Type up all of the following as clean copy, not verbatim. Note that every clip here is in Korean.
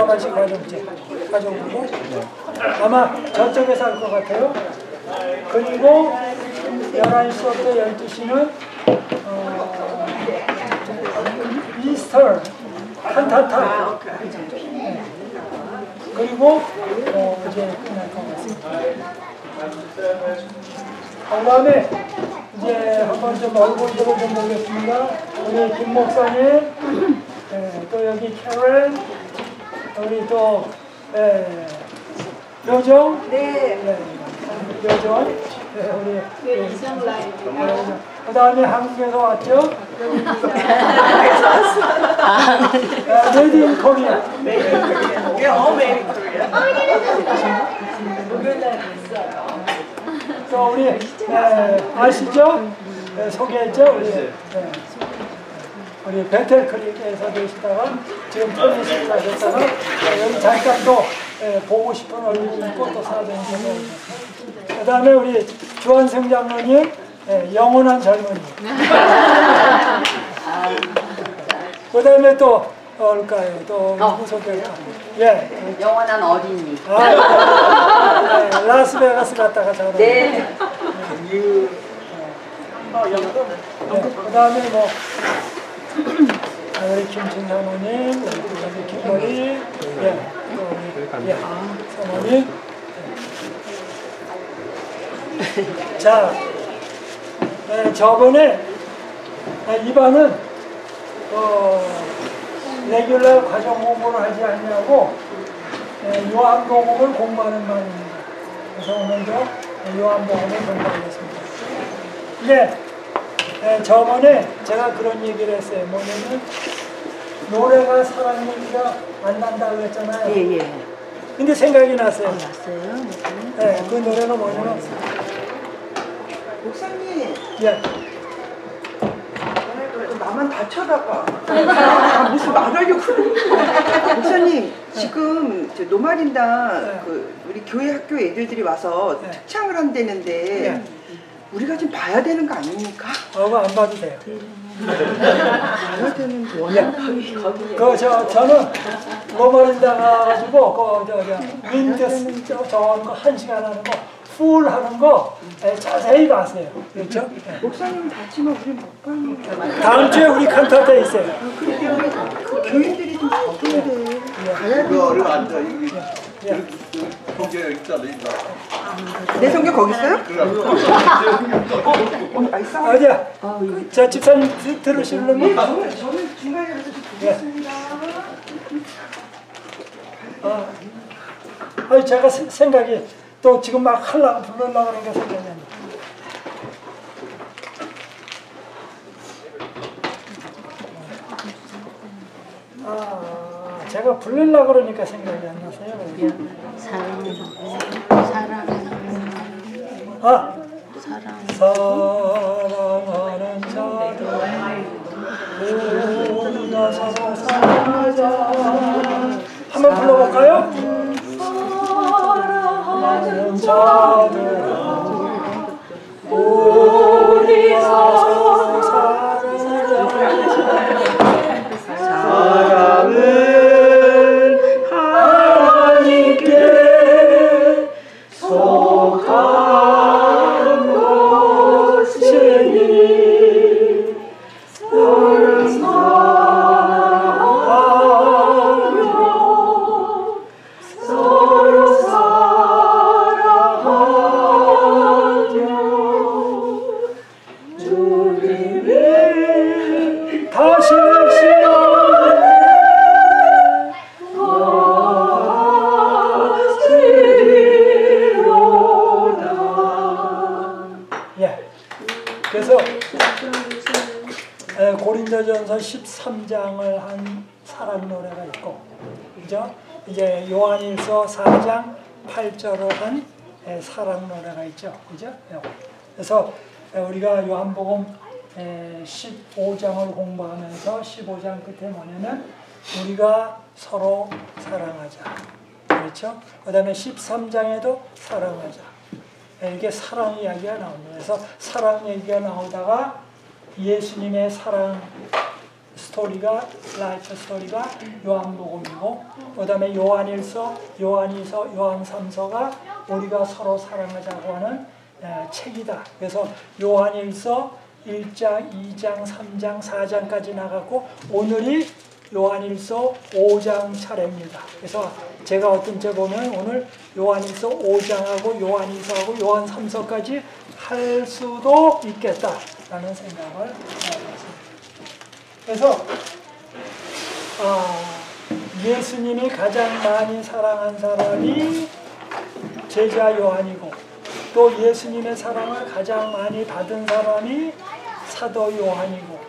하나씩 가져오고 아마 저쪽에서 할 것 같아요. 그리고 11시부터 12시는 이스터 칸타타. 네. 그리고 이제 끝날 것 같습니다. 그 다음에 이제 한번 좀 얼굴들을 좀 보겠습니다. 우리 김 목사님, 또 여기 캐런, 우리 또 여정, 여정, 우리 이성라이. 그 다음에 한국에서 왔죠? 메이드 인 코리아. 또 우리 아시죠? 소개했죠? 우리 베텔크릭에서 계시다가 지금 편의시를 하셨다가 여기 잠깐 또 보고 싶은 얼굴이 있고 또 사정이 그 다음에 우리 주한생 장로님 영원한 젊은이. 그 다음에 또 뭘까요? 또 누구 소개할까요? 예. 영원한 어린이. 라스베가스 갔다가 저는. 네. 그 다음에 뭐 우리 김춘 사모님, 우리 김머리, 사모님. 자, 저번에 이반은 레귤러 과정 공부를 하지 않냐고 요한복음을 공부하는 반입니다. 그래서 오늘도 요한복음을 공부하겠습니다. 근데 저번에 제가 그런 얘기를 했어요. 뭐냐면 노래가 사랑 얘기가 안 난다고 했잖아요. 예. 근데 생각이 났어요. 났어요? 네, 그 노래가 뭐냐면 목사님. 예. 나만 다 쳐다봐. 무슨 말하려고 그러는 목사님, 지금 노말인당 우리 교회 학교 애들들이 와서 특창을 한다는데 우리가 좀 봐야 되는 거 아닙니까? 그거 안 봐도 돼요. 봐야 되는 거. 저는 노말인당 가가지고 윈드스 저거 1시간 하는 거 풀 하는 거 자세히 봤어요. 그렇죠? 목사님 다치면 우리 못 가는 거. 다음 주에 우리 칸타타 있어요. 그렇게 교인들이 좀 적은데 가야 돼. 얼마 안 돼. 성경 있잖아. 내 성경 거기 있어요? 어디야? 자, 집사님 들으시려면? 저는 중간에 가서 좀 보겠습니다. 제가 생각이 또 지금 막 하려고 부르려고 하는 게 생각이 안 나. 제가 부르려고 그러니까 생각이 안 나서요. 사랑하는 자들 모두가 서로 사랑하자. 한번 불러볼까요? 사랑하는 자들 우리 서로 사랑하자. 사랑은 하나님께 속한 것이니 서로 사랑하며 서로 사랑하며 주님이 다시 그래서 고린도전서 13장을 한 사랑 노래가 있고, 그죠? 이제 요한일서 4장 8절을 한 사랑 노래가 있죠, 그죠? 그래서 우리가 요한복음 15장을 공부하면서 15장 끝에 뭐냐면 우리가 서로 사랑하자, 그렇죠? 그 다음에 13장에도 사랑하자. 이게 사랑 이야기가 나옵니다. 그래서 사랑 얘기가 나오다가 예수님의 사랑 스토리가 라이트 스토리가 요한복음이고, 그다음에 요한일서, 요한이서, 요한삼서가 우리가 서로 사랑하자고 하는 책이다. 그래서 요한일서 1장, 2장, 3장, 4장까지 나갔고 오늘이 요한일서 5장 차례입니다. 그래서 제가 어떤 때 보면 오늘 요한일서 5장하고 요한일서하고 요한삼서까지 할 수도 있겠다라는 생각을 해봤습니다. 그래서 예수님이 가장 많이 사랑한 사람이 제자 요한이고, 또 예수님의 사랑을 가장 많이 받은 사람이 사도 요한이고,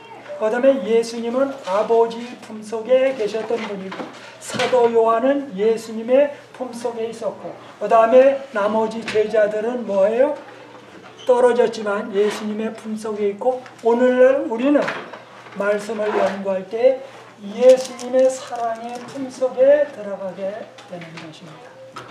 그 다음에 예수님은 아버지 품속에 계셨던 분이고, 사도 요한은 예수님의 품속에 있었고, 그 다음에 나머지 제자들은 뭐예요? 떨어졌지만 예수님의 품속에 있고, 오늘날 우리는 말씀을 연구할 때 예수님의 사랑의 품속에 들어가게 되는 것입니다.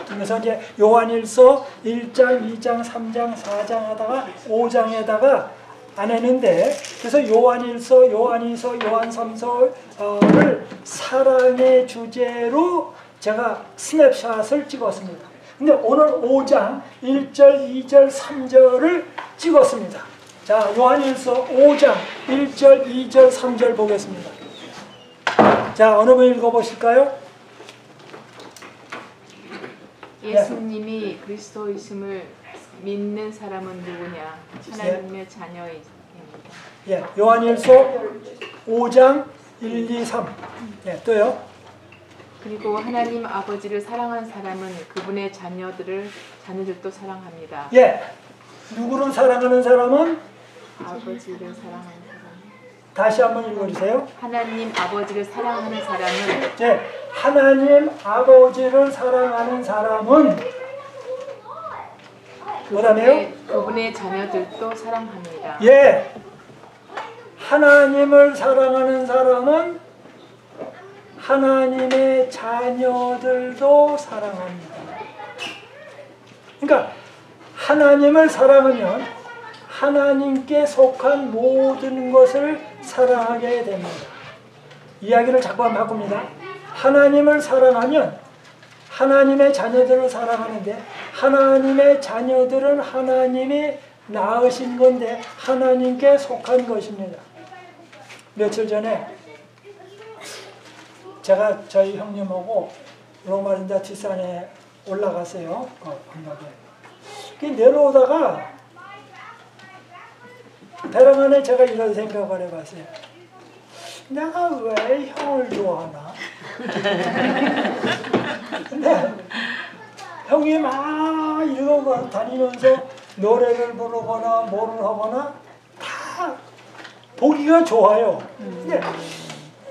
그래서 이제 요한일서 1장, 2장, 3장, 4장 하다가 5장에다가 안 했는데, 그래서 요한일서, 요한이서, 요한삼서를 사랑의 주제로 제가 스냅샷을 찍었습니다. 근데 오늘 5장 1절, 2절, 3절을 찍었습니다. 자, 요한일서 5장 1절, 2절, 3절 보겠습니다. 자, 어느 분 읽어보실까요? 예수님이 그리스도이심을 믿는 사람은 누구냐? 하나님의 자녀입니다. 예, 요한일서 5장 1, 2, 3. 예, 또요. 그리고 하나님 아버지를 사랑한 사람은 그분의 자녀들도 사랑합니다. 예, 누구를 사랑하는 사람은? 아버지를 사랑하는 사람. 다시 한번 읽어주세요. 하나님 아버지를 사랑하는 사람은, 예, 하나님 아버지를 사랑하는 사람은 뭐라네요? 그분의 자녀들도 사랑합니다. 예, 하나님을 사랑하는 사람은 하나님의 자녀들도 사랑합니다. 그러니까 하나님을 사랑하면 하나님께 속한 모든 것을 사랑하게 됩니다. 이야기를 자꾸 바꿉니다. 하나님을 사랑하면 하나님의 자녀들을 사랑하는데, 하나님의 자녀들은 하나님이 낳으신 건데 하나님께 속한 것입니다. 며칠 전에 제가 저희 형님하고 로마린다 뒷산에 올라갔어요. 방학에. 내려오다가 배랑 안에 제가 이런 생각을 해봤어요. 내가 왜 형을 좋아하나? 근데 형이 막 이러고 다니면서 노래를 부르거나 뭐를 하거나 다 보기가 좋아요. 근데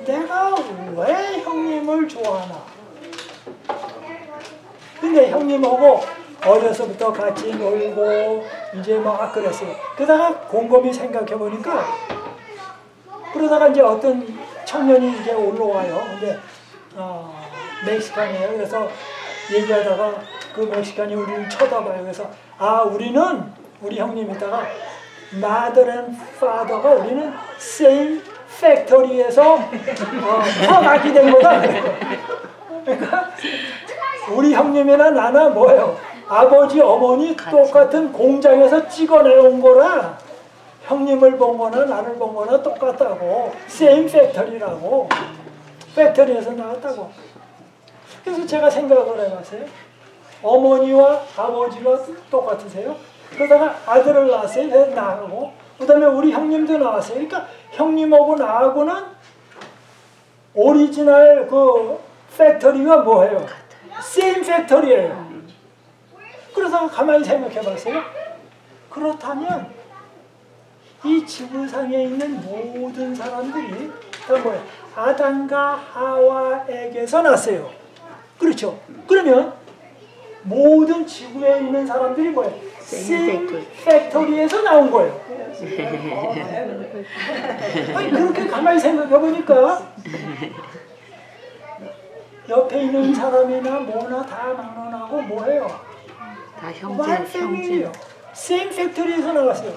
내가 왜 형님을 좋아하나? 근데 형님하고 어려서부터 같이 놀고 이제 막 그랬어요. 그러다가 곰곰이 생각해 보니까, 그러다가 이제 어떤 청년이 이제 올라와요. 근데 멕시칸이에요. 그래서 얘기하다가 그 멕시칸이 우리를 쳐다봐요. 그래서 우리 형님 있다가 mother and father가 우리는 same factory에서 태어나게 된 거다. 그러니까 우리 형님이나 나나 뭐예요? 아버지, 어머니 똑같은 공장에서 찍어내온 거라 형님을 본 거나 나를 본 거나 똑같다고. same factory라고. 팩토리에서 나왔다고. 그래서 제가 생각을 해봤어요. 어머니와 아버지가 똑같으세요? 그러다가 아들을 낳았어요. 그래서 나하고. 그 다음에 우리 형님도 나왔어요. 그러니까 형님하고 나하고는 오리지널 그 팩토리가 뭐예요? same 팩토리예요. 그래서 가만히 생각해 봤어요. 그렇다면 이 지구상에 있는 모든 사람들이 다 뭐예요? 아담과 하와에게서 났어요. 그렇죠? 그러면 모든 지구에 있는 사람들이 뭐예요? same 팩토리에서 나온 거예요. 아니, 그렇게 가만히 생각해 보니까 옆에 있는 사람이나 뭐나 다 막론하고 뭐예요? 다 형제. same 팩토리에서 나왔어요.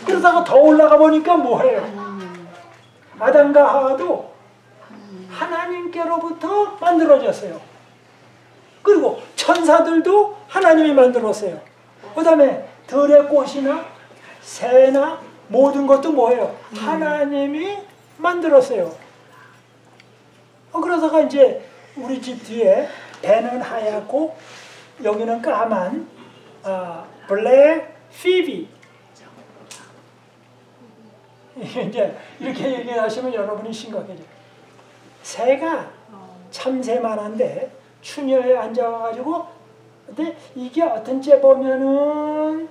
그러다가 더 올라가 보니까 뭐예요? 아담과 하와도 하나님께로부터 만들어졌어요. 그리고 천사들도 하나님이 만들었어요. 그 다음에 들의 꽃이나 새나 모든 것도 뭐예요? 하나님이 만들었어요. 그러다가 이제 우리 집 뒤에 배는 하얗고 여기는 까만 블랙 피비. 이제 이렇게 얘기하시면 여러분이 심각해져요. 새가 참새만한데 추녀에 앉아가지고, 근데 이게 어떤 째 보면은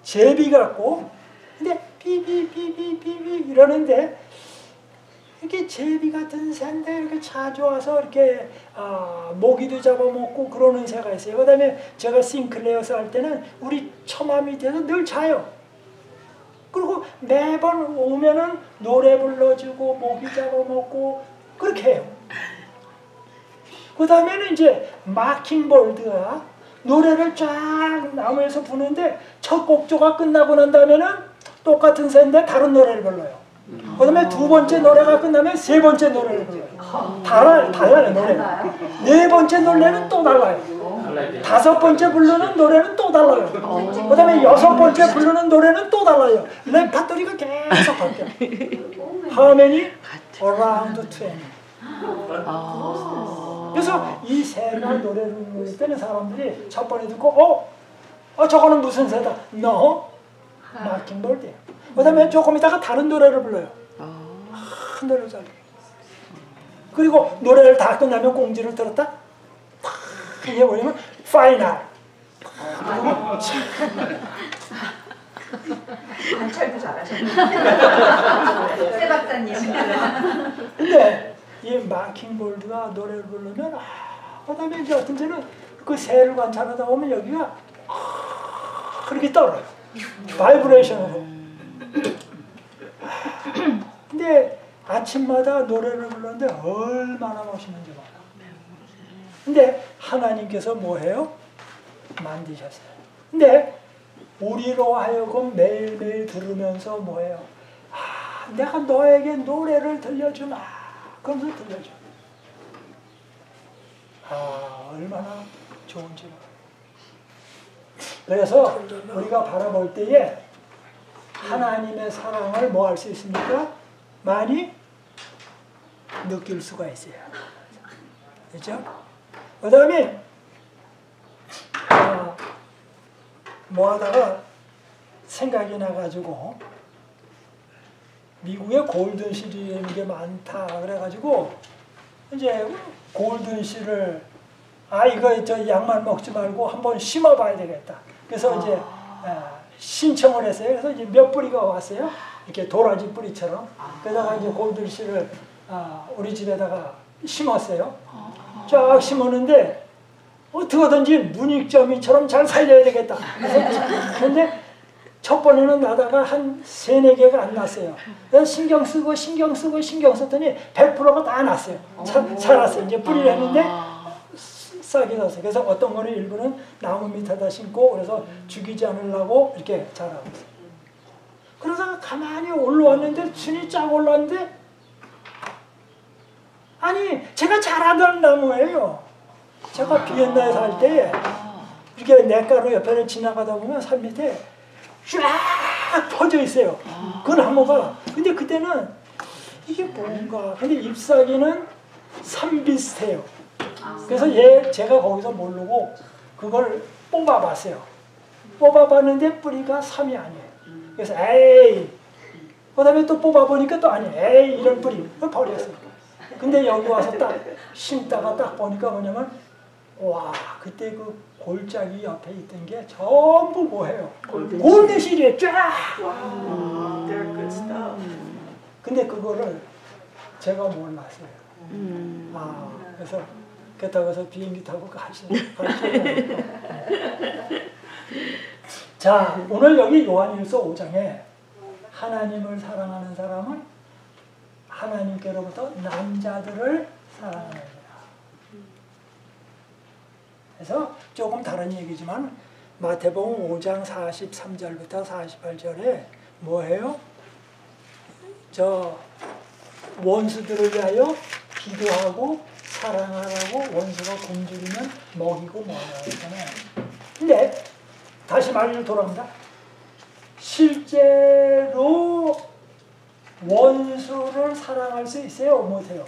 제비 같고, 근데 비비 이러는데 이렇게 제비 같은 새인데 이렇게 자주 와서 이렇게 모기도 잡아먹고 그러는 새가 있어요. 그 다음에 제가 싱클레어스 할 때는 우리 처마 밑에서 늘 자요. 그리고 매번 오면은 노래 불러주고 모기 잡아먹고 그렇게 해요. 그 다음에는 이제 마킹볼드가 노래를 쫙 나무에서 부는데 첫 곡조가 끝나고 난 다음에는 똑같은 새인데 다른 노래를 불러요. 그 다음에 두 번째 노래가 끝나면 세 번째 노래를 불러요. 달라요 노래가. 네 번째 노래는 또 달라요. 다섯 번째 부르는 노래는 또 달라요. 그 다음에 여섯 번째 부르는 노래는 또 달라요. 레파토리가 계속 바뀌어요. How many? Around 20. 그래서 이 새가 노래를 부를 때는 사람들이 첫 번에 듣고 저거는 무슨 새다? No. 마킹볼드예요. 그 다음에 조금 있다가 다른 노래를 불러요. 한 노래를 잘. 그리고 노래를 다 끝나면 공지를 들었다. 이게 뭐냐면 파이널. 관찰도 잘하셨네요. 세 박사님. 근데 이 마킹볼드가 노래를 부르면 그다음에 이제 어떤 때는 그 새를 관찰하다 보면 여기가 그렇게 떨어요. 바이브레이션으로. 근데 아침마다 노래를 부르는데 얼마나 멋있는지 몰라. 근데 하나님께서 뭐해요? 만드셨어요. 근데 우리로 하여금 매일매일 들으면서 뭐해요? 내가 너에게 노래를 들려주마. 그러면서 들려줘. 얼마나 좋은지 몰라. 그래서 우리가 바라볼 때에 하나님의 사랑을 뭐 할 수 있습니까? 많이 느낄 수가 있어요. 그렇죠? 그 다음에 뭐 하다가 생각이 나가지고 미국에 골든실이라는 게 많다 그래가지고 이제 골든실을 이거 저 약만 먹지 말고 한번 심어봐야 되겠다. 그래서 이제 신청을 했어요. 그래서 이제 몇 뿌리가 왔어요. 이렇게 도라지 뿌리처럼. 그러다가 이제 골든실을 우리 집에다가 심었어요. 쫙 심었는데 어떻게든지 문익점이처럼 잘 살려야 되겠다. 그런데 첫 번에는 나다가 한 3-4개가 안 났어요. 그래서 신경 썼더니 100%가 다 났어요. 살았어요. 이제 뿌리를 했는데 싹이 났어요. 그래서 어떤 거는 일부는 나무 밑에다 심고 그래서 죽이지 않으려고 이렇게 자라고 있어요. 그러다가 가만히 올라왔는데 순이 쫙 올라왔는데 제가 자라던 나무예요. 제가 비엔나에 살 때 이렇게 냇가로 옆에를 지나가다 보면 산 밑에 쫙 퍼져 있어요. 그 나무가. 근데 그때는 이게 뭔가. 근데 잎사귀는 삼 비슷해요. 그래서 제가 거기서 모르고 그걸 뽑아봤어요. 뽑아봤는데 뿌리가 삼이 아니에요. 그래서 그 다음에 또 뽑아보니까 또 아니에요. 이런 뿌리. 그걸 버렸어요. 근데 여기 와서 딱 심다가 딱 보니까 뭐냐면 그때 그 골짜기 옆에 있던 게 전부 뭐예요? 골드실이에요. 쫙! 근데 그거를 제가 몰랐어요. 그래서 그렇다고 비행기 타고 가시죠. 자, 오늘 여기 요한일서 5장에 하나님을 사랑하는 사람은 하나님께로부터 남자들을 사랑합니다. 그래서 조금 다른 얘기지만 마태복음 5장 43절부터 48절에 뭐예요? 원수들을 위하여 기도하고 사랑하라고 원수가 굶주리면 먹이고 뭐하라고 했잖아요. 근데 다시 말로 돌아옵니다. 실제로 원수를 사랑할 수 있어요? 못해요?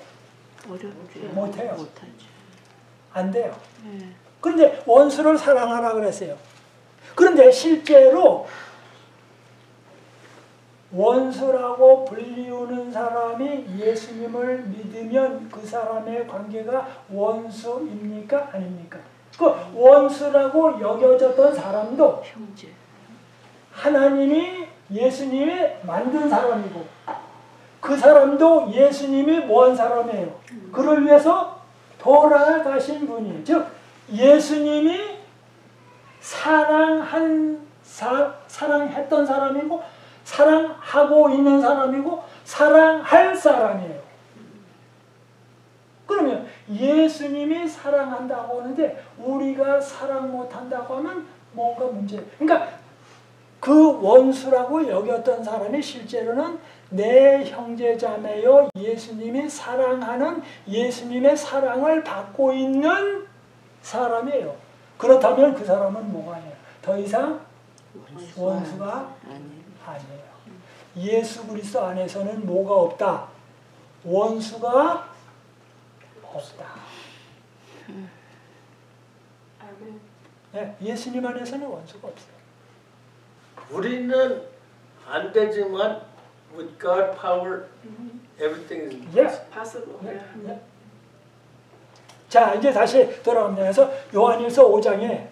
어렵지. 못해요. 못하지. 안 돼요. 네. 그런데 원수를 사랑하라 그랬어요. 그런데 실제로 원수라고 불리우는 사람이 예수님을 믿으면 그 사람의 관계가 원수입니까? 아닙니까? 그 원수라고 여겨졌던 사람도 형제. 하나님이 예수님이 만든 사람이고 그 사람도 예수님이 뭐한 사람이에요. 그를 위해서 돌아가신 분이에요. 즉 예수님이 사랑했던 사람이고 사랑하고 있는 사람이고 사랑할 사람이에요. 그러면 예수님이 사랑한다고 하는데 우리가 사랑 못한다고 하면 뭔가 문제예요. 그러니까 그 원수라고 여겼던 사람이 실제로는 내 형제자매요 예수님이 사랑하는 예수님의 사랑을 받고 있는 사람이에요. 그렇다면 그 사람은 뭐가 아니에요. 더 이상 원수가 아니에요. 예수 그리스도 안에서는 뭐가 없다? 원수가 없다. 네, 예수님 안에서는 원수가 없어요. 우리는 안 되지만 with God power everything is Yes. possible. 네, 네. 자 이제 다시 돌아옵니다. 그래서 요한일서 5장에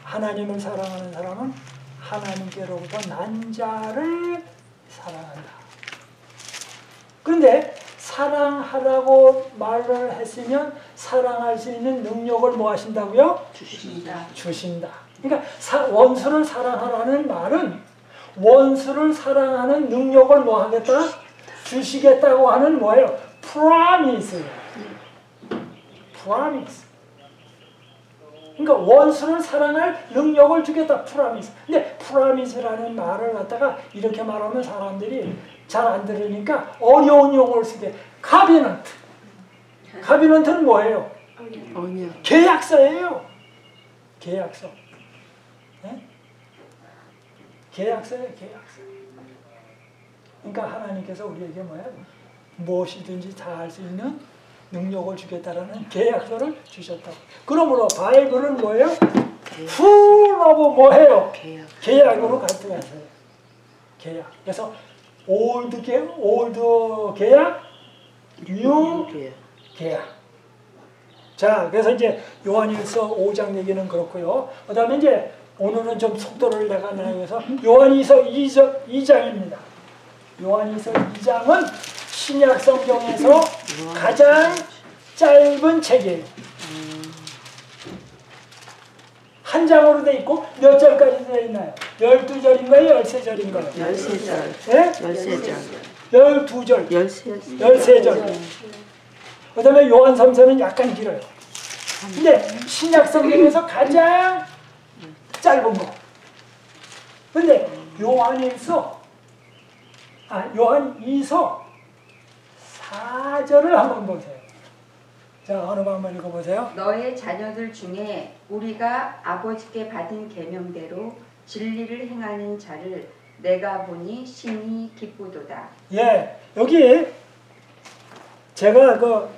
하나님을 사랑하는 사람은 하나님께로부터 난 자를 사랑한다. 그런데 사랑하라고 말을 했으면 사랑할 수 있는 능력을 뭐 하신다고요? 주신다. 그러니까 원수를 사랑하라는 말은 원수를 사랑하는 능력을 뭐 하겠다? 주시겠다고 하는 뭐예요? promise예요. promise. 그러니까 원수를 사랑할 능력을 주겠다. promise. 근데 promise라는 말을 갖다가 이렇게 말하면 사람들이 잘 안 들으니까 어려운 용어를 쓰게. covenant. covenant는 뭐예요? 언약. 계약서예요. 계약서. 네? 계약서예요. 계약서. 그러니까 하나님께서 우리에게 뭐예요? 무엇이든지 다 할 수 있는 능력을 주겠다라는 계약서를 주셨다고. 그러므로 바이블은 뭐예요? full of 뭐예요? 계약으로 가득하세요. 계약. 그래서 old 계약, new 계약. 자, 그래서 이제 요한일서 5장 얘기는 그렇고요. 그 다음에 이제 오늘은 좀 속도를 내가 내서 요한일서 2장입니다. 요한일서 2장은 신약 성경에서 가장 짧은 책이에요. 한 장으로 돼 있고 몇 절까지 되어 있나요? 12절인가요? 13절인가요? 13절. 네? 13절. 12절. 13절. 그 다음에 요한 3서는 약간 길어요. 근데 신약 성경에서 가장 짧은 거. 근데 요한 2서 4절을 한번 보세요. 자, 어느 방 한번 읽어보세요. 너의 자녀들 중에 우리가 아버지께 받은 계명대로 진리를 행하는 자를 내가 보니 심히 기쁘도다. 예, 여기 제가 그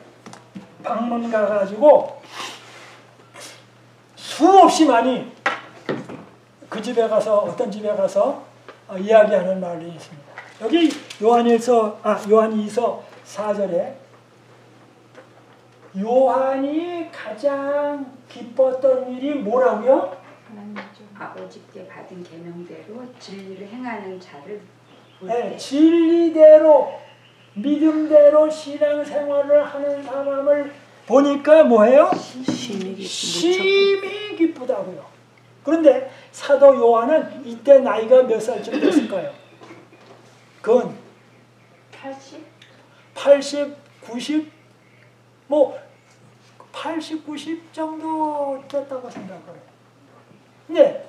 방문 가가지고 수없이 많이 그 집에 가서 어떤 집에 가서 이야기하는 말이 있습니다. 여기 요한 2서 4절에 요한이 가장 기뻤던 일이 뭐라고요? 아버지께 받은 계명대로 진리를 행하는 자를 볼 네, 때. 진리대로 믿음대로 신앙생활을 하는 사람을 보니까 뭐예요? 심히 기쁘다고요. 그런데 사도 요한은 이때 나이가 몇 살쯤 됐을까요? 그건 80, 90, 뭐 80, 90 정도 됐다고 생각해요. 근데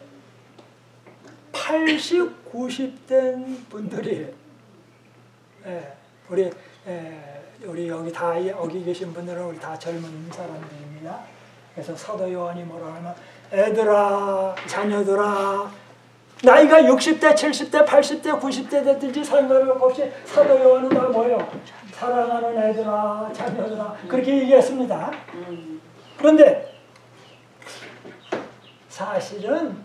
80, 90 된 분들이 우리 여기 계신 분들은 우리 다 젊은 사람들입니다. 그래서 사도 요한이 뭐라 하면 애들아, 자녀들아, 나이가 60대, 70대, 80대, 90대 됐든지 상관없이 사도 요한은 다 뭐예요? 사랑하는 애들아, 자녀들아, 그렇게 얘기했습니다. 그런데 사실은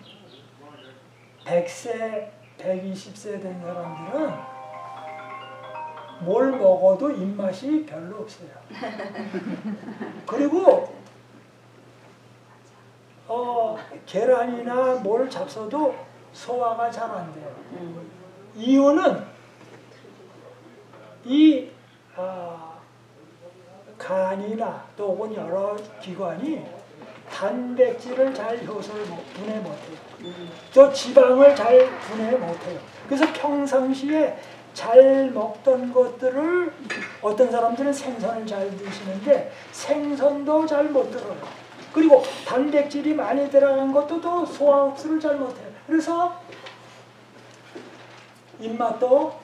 100세, 120세 된 사람들은 뭘 먹어도 입맛이 별로 없어요. 그리고 계란이나 뭘 잡숴도 소화가 잘 안 돼요. 이유는 이 간이나 또 혹은 여러 기관이 단백질을 잘 효소를 분해 못해요. 또 지방을 잘 분해 못해요. 그래서 평상시에 잘 먹던 것들을 어떤 사람들은 생선을 잘 드시는데 생선도 잘 못 들어요. 그리고 단백질이 많이 들어간 것도 또 소화 흡수를 잘 못해요. 그래서 입맛도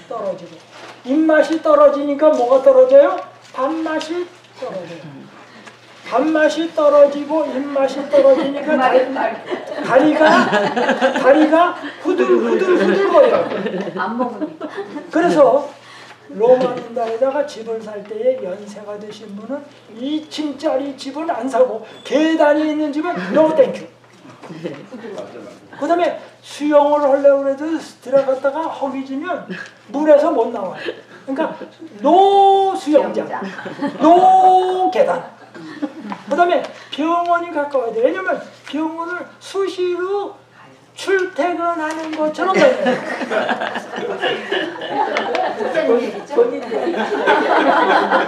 떨어지고, 입맛이 떨어지니까 뭐가 떨어져요? 밥맛이 떨어져요. 밥맛이 떨어지고 입맛이 떨어지니까 다리가 후들후들거려요. 안 먹으니까. 그래서 로마인다에다가 집을 살 때에 연세가 되신 분은 2층짜리 집은 안 사고 계단이 있는 집은 노 땡큐. 그 다음에 수영을 하려고 해도 들어갔다가 허기지면 물에서 못 나와요. 그러니까 노 수영장, 노 계단. 그 다음에 병원이 가까워야 돼. 왜냐면 병원을 수시로 출퇴근하는 것처럼 다녀요.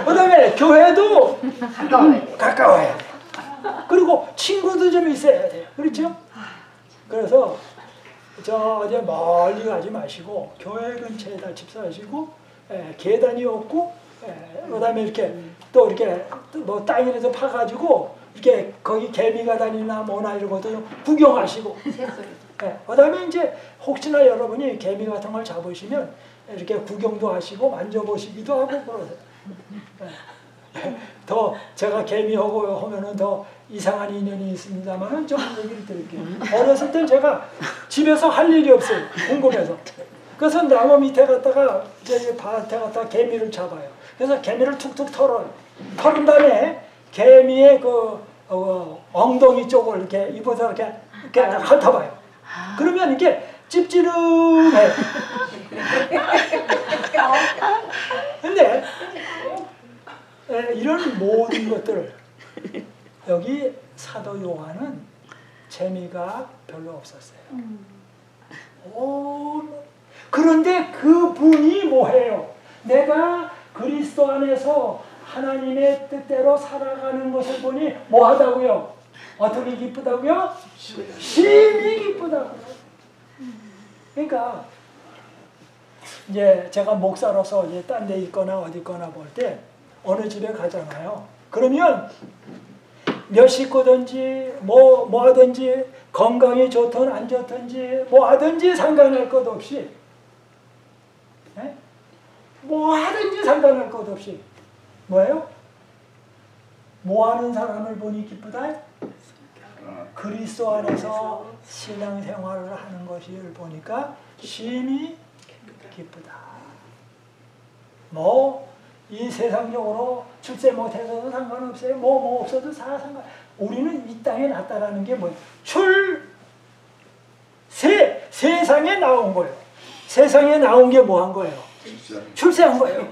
그 다음에 교회도 가까워야 돼. 그리고 친구도 좀 있어야 돼요. 그렇죠? 그래서 어디 멀리 가지 마시고 교회 근처에다 집 사시고 계단이 없고 그 다음에 이렇게 또 이렇게 뭐 땅이라도 파가지고 이렇게 거기 개미가 다니나 뭐나 이런 것도 좀 구경하시고 그 다음에 이제 혹시나 여러분이 개미 같은 걸 잡으시면 이렇게 구경도 하시고 만져보시기도 하고 그러세요. 더 제가 개미하고 하면은 더 이상한 인연이 있습니다만은 좀 얘기를 드릴게요. 어렸을 땐 제가 집에서 할 일이 없어요. 궁금해서. 그래서 나무 밑에 갔다가 저기 밭에 갔다가 개미를 잡아요. 그래서 개미를 툭툭 털어요. 털은 다음에 개미의 그 엉덩이 쪽을 이렇게 입어서 이렇게 핥아봐요. 그러면 이게 찝찝해요. 근데 이런 모든 것들 여기 사도 요한은 재미가 별로 없었어요. 그런데 그분이 뭐해요? 내가 그리스도 안에서 하나님의 뜻대로 살아가는 것을 보니 뭐하다고요? 어떻게 기쁘다고요? 심히 기쁘다고요. 그러니까 이제 제가 목사로서 이제 딴 데 있거나 어디 있거나 볼 때 어느 집에 가잖아요. 그러면 몇 식구든지 뭐 하든지 건강이 좋든 안 좋든지 뭐 하든지 상관할 것 없이 뭐 하든지 상관할 것 없이 뭐예요? 뭐 하는 사람을 보니 기쁘다? 그리스도 안에서 신앙생활을 하는 것을 보니까 심히 기쁘다. 뭐 이 세상적으로 출세 못해서도 상관없어요. 뭐 없어도 다 상관. 우리는 이 땅에 났다라는 게 뭐예요? 세상에 나온 거예요. 세상에 나온 게 뭐 한 거예요? 출세한 거예요.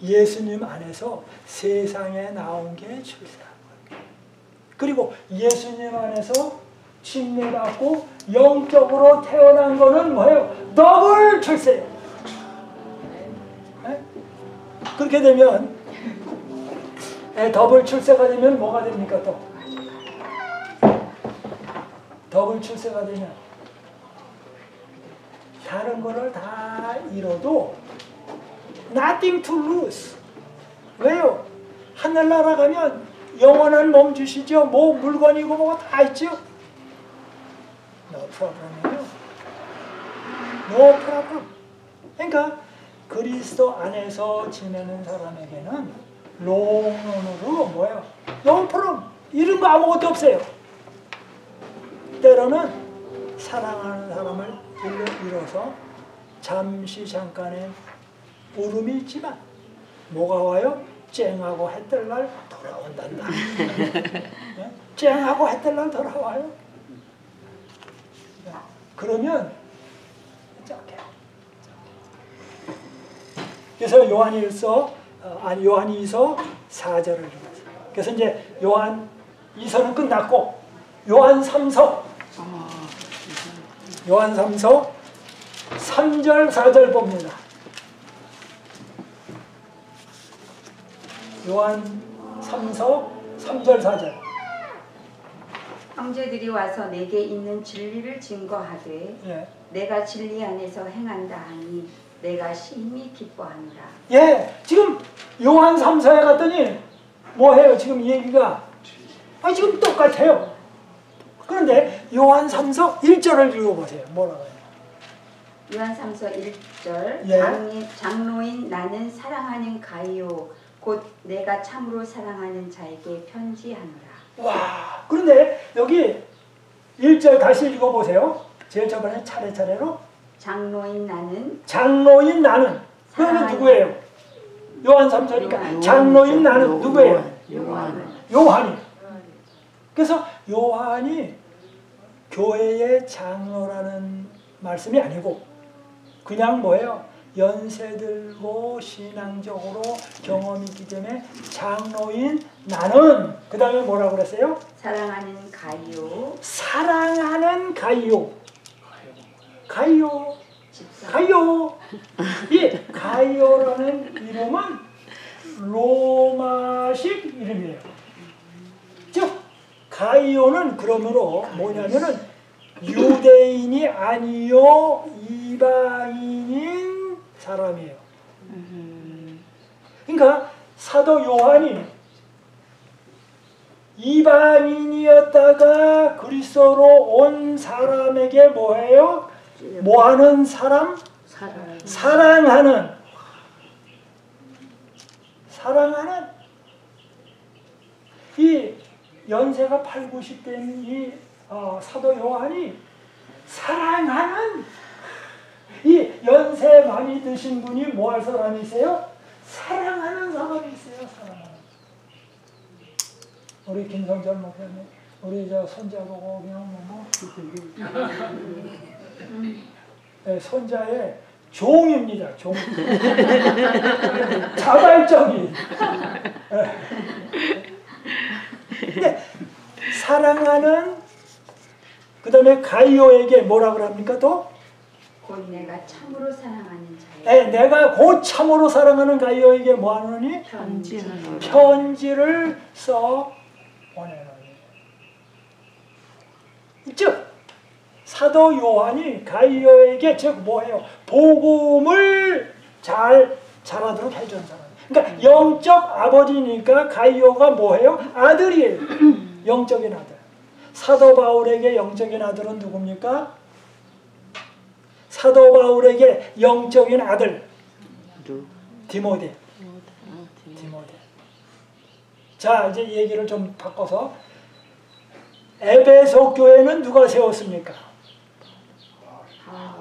예수님 안에서 세상에 나온 게 출세한 거예요. 그리고 예수님 안에서 침례받고 영적으로 태어난 거는 뭐예요? 더블 출세예요. 그렇게 되면 더블 출세가 되면 뭐가 됩니까 또? 더블 출세가 되면 다른 거를 다 잃어도 nothing to lose. 왜요? 하늘나라 가면 영원한 몸 주시죠. 뭐 물건이고 뭐가 다 있죠. No problem이에요. No problem. 그러니까 그리스도 안에서 지내는 사람에게는 롱런으로 뭐예요? No problem. 이런 거 아무것도 없어요. 때로는 사랑하는 사람을 잃어서 잠시 잠깐의 울음이 있지만 뭐가 와요? 쨍하고 해 뜰 날 돌아온단다. 네? 쨍하고 해 뜰 날 돌아와요. 그러면 이렇게. 그래서 요한이서 4절을 읽었어요. 그래서 이제 요한 2서는 끝났고 요한 3서 3절 4절 봅니다. 요한 3서 3절 4절. 형제들이 와서 내게 있는 진리를 증거하되 예. 내가 진리 안에서 행한다 하니 내가 심히 기뻐하노라. 예, 지금 요한 3서에 갔더니 뭐해요? 지금 얘기가 지금 똑같아요. 그런데 요한 3서 1절을 읽어보세요. 뭐라고 해요? 요한 3서 1절 예. 장로인 나는 사랑하는 가이오 곧 내가 참으로 사랑하는 자에게 편지하노라. 와, 그런데 여기 1절 다시 읽어보세요. 제일 저번에 차례차례로 장로인 나는 그러면 누구예요? 요한 3서니까 장로인 나는 누구예요? 요한이. 그래서 요한이 교회의 장로라는 말씀이 아니고 그냥 뭐예요? 연세 들고 신앙적으로 경험이 있기 때문에 장로인 나는 그 다음에 뭐라고 그랬어요? 사랑하는 가이오 이 가이오라는 이름은 로마식 이름이에요. 즉 가이오는 그러므로 뭐냐면은 유대인이 아니요 이방인인 사람이에요. 그러니까 사도 요한이 이방인이었다가 그리스도로 온 사람에게 뭐해요? 뭐하는 사람? 사랑하는 이 연세가 8, 90대인 이 사도 요한이 사랑하는 이 연세 많이 드신 분이 뭐 할 사람이세요? 사랑하는 사람이세요. 사랑하는. 우리 김성철 목사님, 우리 저 손자 보고 그냥 네, 손자의 종입니다. 종. 자발적인. 근데 사랑하는 그 다음에 가이오에게 뭐라고 합니까 또? 곧 내가 참으로 사랑하는 자에게 네, 내가 곧 참으로 사랑하는 가이오에게 뭐하노니? 편지를 써 보내노니. 즉 사도 요한이 가이오에게 즉 뭐예요? 복음을 잘 자라도록 해준 사람. 그러니까 영적 아버지니까 가이오가 뭐예요? 아들이에요. 영적인 아들. 사도 바울에게 영적인 아들은 누굽니까? 사도 바울에게 영적인 아들 디모데. 자, 이제 얘기를 좀 바꿔서 에베소 교회는 누가 세웠습니까?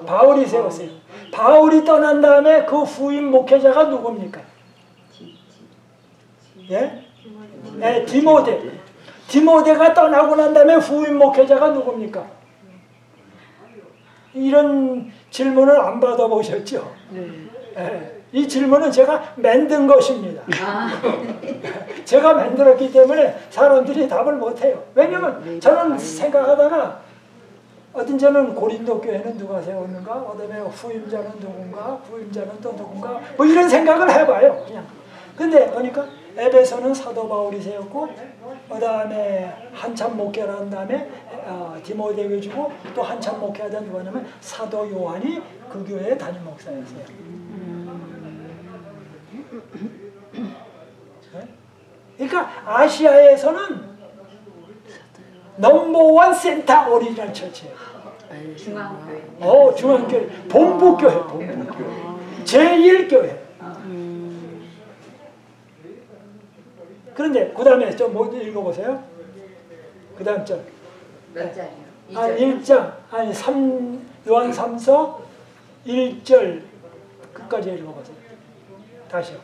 바울이 세웠어요. 바울이 떠난 다음에 그 후임 목회자가 누굽니까? 예? 네, 디모데. 디모데가 떠나고 난 다음에 후임 목회자가 누굽니까? 이런 질문을 안 받아보셨죠? 네. 이 질문은 제가 만든 것입니다. 제가 만들었기 때문에 사람들이 답을 못해요. 왜냐면 저는 생각하다가 어딘지는 고린도 교회는 누가 세웠는가? 그다음에 후임자는 누군가? 후임자는 또 누군가? 뭐 이런 생각을 해봐요. 그냥. 근데 보니까 에베소는 사도 바울이 세웠고 그 다음에 한참 목회를 한 다음에 디모데에게 주고 또 한참 목회하던 누구냐면 사도 요한이 그 교회의 담임 목사였어요. 그러니까 아시아에서는 넘버원 센터 오리지널 처치예요. 중앙교회. 중앙교회, 본부교회, 제1교회. 그런데 그 다음에 좀 뭐 읽어보세요. 그 다음 절. 몇 장이요? 1장, 요한 3서 1절 끝까지 읽어보세요. 다시요.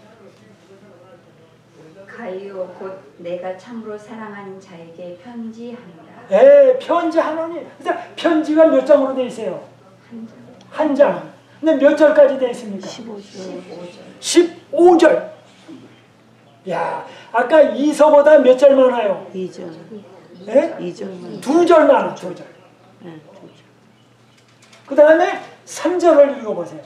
가이오 곧 내가 참으로 사랑하는 자에게 편지하노라. 편지하노니. 그래서 편지가 몇 장으로 돼 있어요? 한 장. 근데 몇 절까지 돼 있습니까? 15절. 야, 아까 이서보다 몇 절 많아요? 2절. 예? 2절만. 2절 많아, 2절. 네, 2절. 그 다음에 3절을 읽어보세요.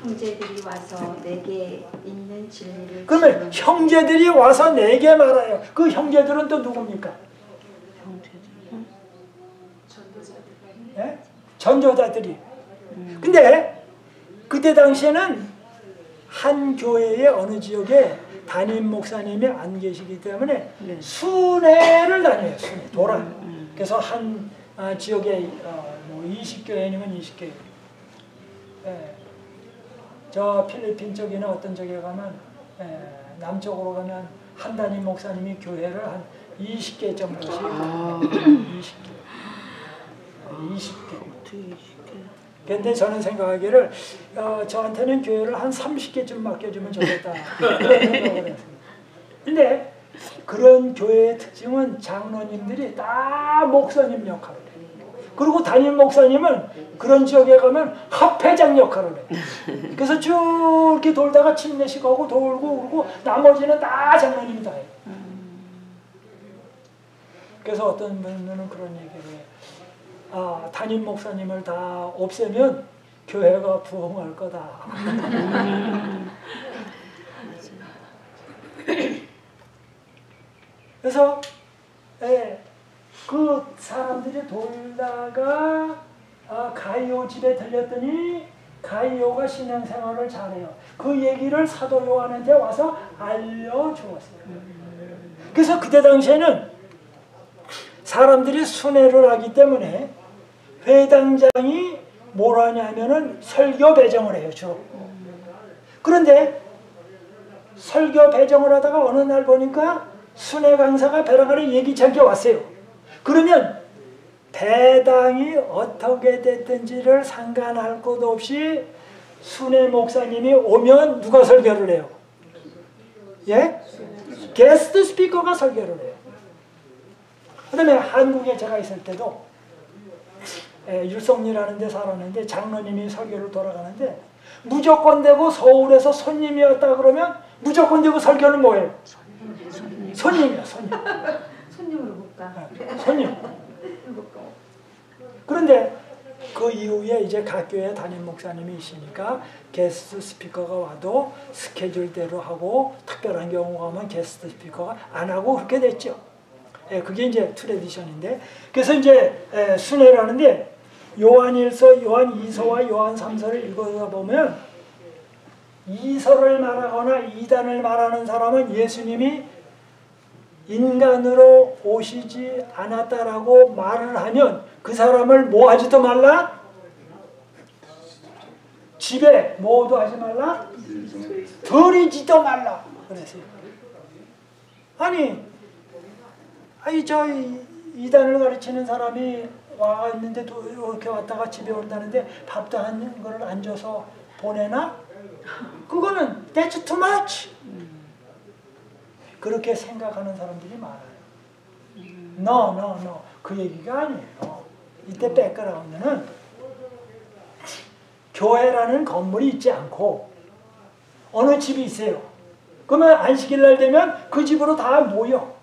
형제들이 와서 내게 있는 진리를 그러면 형제들이 와서 내게 말아요. 그 형제들은 또 누굽니까? 예? 전도자들이. 근데 그때 당시에는 한 교회의 어느 지역에 담임 목사님이 안 계시기 때문에 순회를 다녀요. 순회, 돌아. 그래서 한 지역에 뭐 20교회면 20교회. 저 필리핀 쪽이나 어떤 쪽에 가면 남쪽으로 가면 한 담임 목사님이 교회를 한 20개 정도씩 20개. 20개. 그런데 저는 생각하기를 저한테는 교회를 한 30개쯤 맡겨주면 좋겠다. 근데 그런 교회의 특징은 장로님들이 다 목사님 역할을 해요. 그리고 담임 목사님은 그런 지역에 가면 합회장 역할을 해요. 그래서 쭉 이렇게 돌다가 침례식하고 돌고 그러고 나머지는 다 장로님이 다 해요. 그래서 어떤 분은 그런 얘기를 해요. 담임 목사님을 다 없애면 교회가 부흥할 거다. 그래서 그 사람들이 돌다가 가이오 집에 들렸더니 가이오가 신앙생활을 잘해요. 그 얘기를 사도 요한한테 와서 알려주었어요. 그래서 그때 당시에는 사람들이 순회를 하기 때문에 회당장이 뭘 하냐면은 설교 배정을 해요, 주로. 그런데 설교 배정을 하다가 어느 날 보니까 순회 강사가 배랑아래 예기치 않게 왔어요. 그러면 배당이 어떻게 됐든지를 상관할 것 없이 순회 목사님이 오면 누가 설교를 해요? 예? 게스트 스피커가 설교를 해요. 그 다음에 한국에 제가 있을 때도 율성리라는 데 살았는데 장로님이 설교를 돌아가는데 무조건 되고 서울에서 손님이 왔다 그러면 무조건 되고 설교는 뭐예요? 손님이야, 손님. 손님으로 볼까? 손님. 그런데 그 이후에 이제 각 교회 담임 목사님이 있으니까 게스트 스피커가 와도 스케줄대로 하고 특별한 경우가 오면 게스트 스피커가 안 하고 그렇게 됐죠. 그게 이제 트레디션인데, 그래서 이제 순회를 하는데 요한 1서, 요한 2서와 요한 3서를 읽어서 보면 2서를 말하거나 2단을 말하는 사람은 예수님이 인간으로 오시지 않았다라고 말을 하면 그 사람을 뭐 하지도 말라? 집에 뭐도 하지 말라? 들이지도 말라. 그랬어요. 아니 저 이단을 가르치는 사람이 와 있는데 또 이렇게 왔다가 집에 온다는데 밥도 한 거를 안 줘서 보내나? 그거는 that's too much. 그렇게 생각하는 사람들이 많아요. No. 그 얘기가 아니에요. 이때 백그라운드는 교회라는 건물이 있지 않고 어느 집이 있어요. 그러면 안식일 날 되면 그 집으로 다 모여.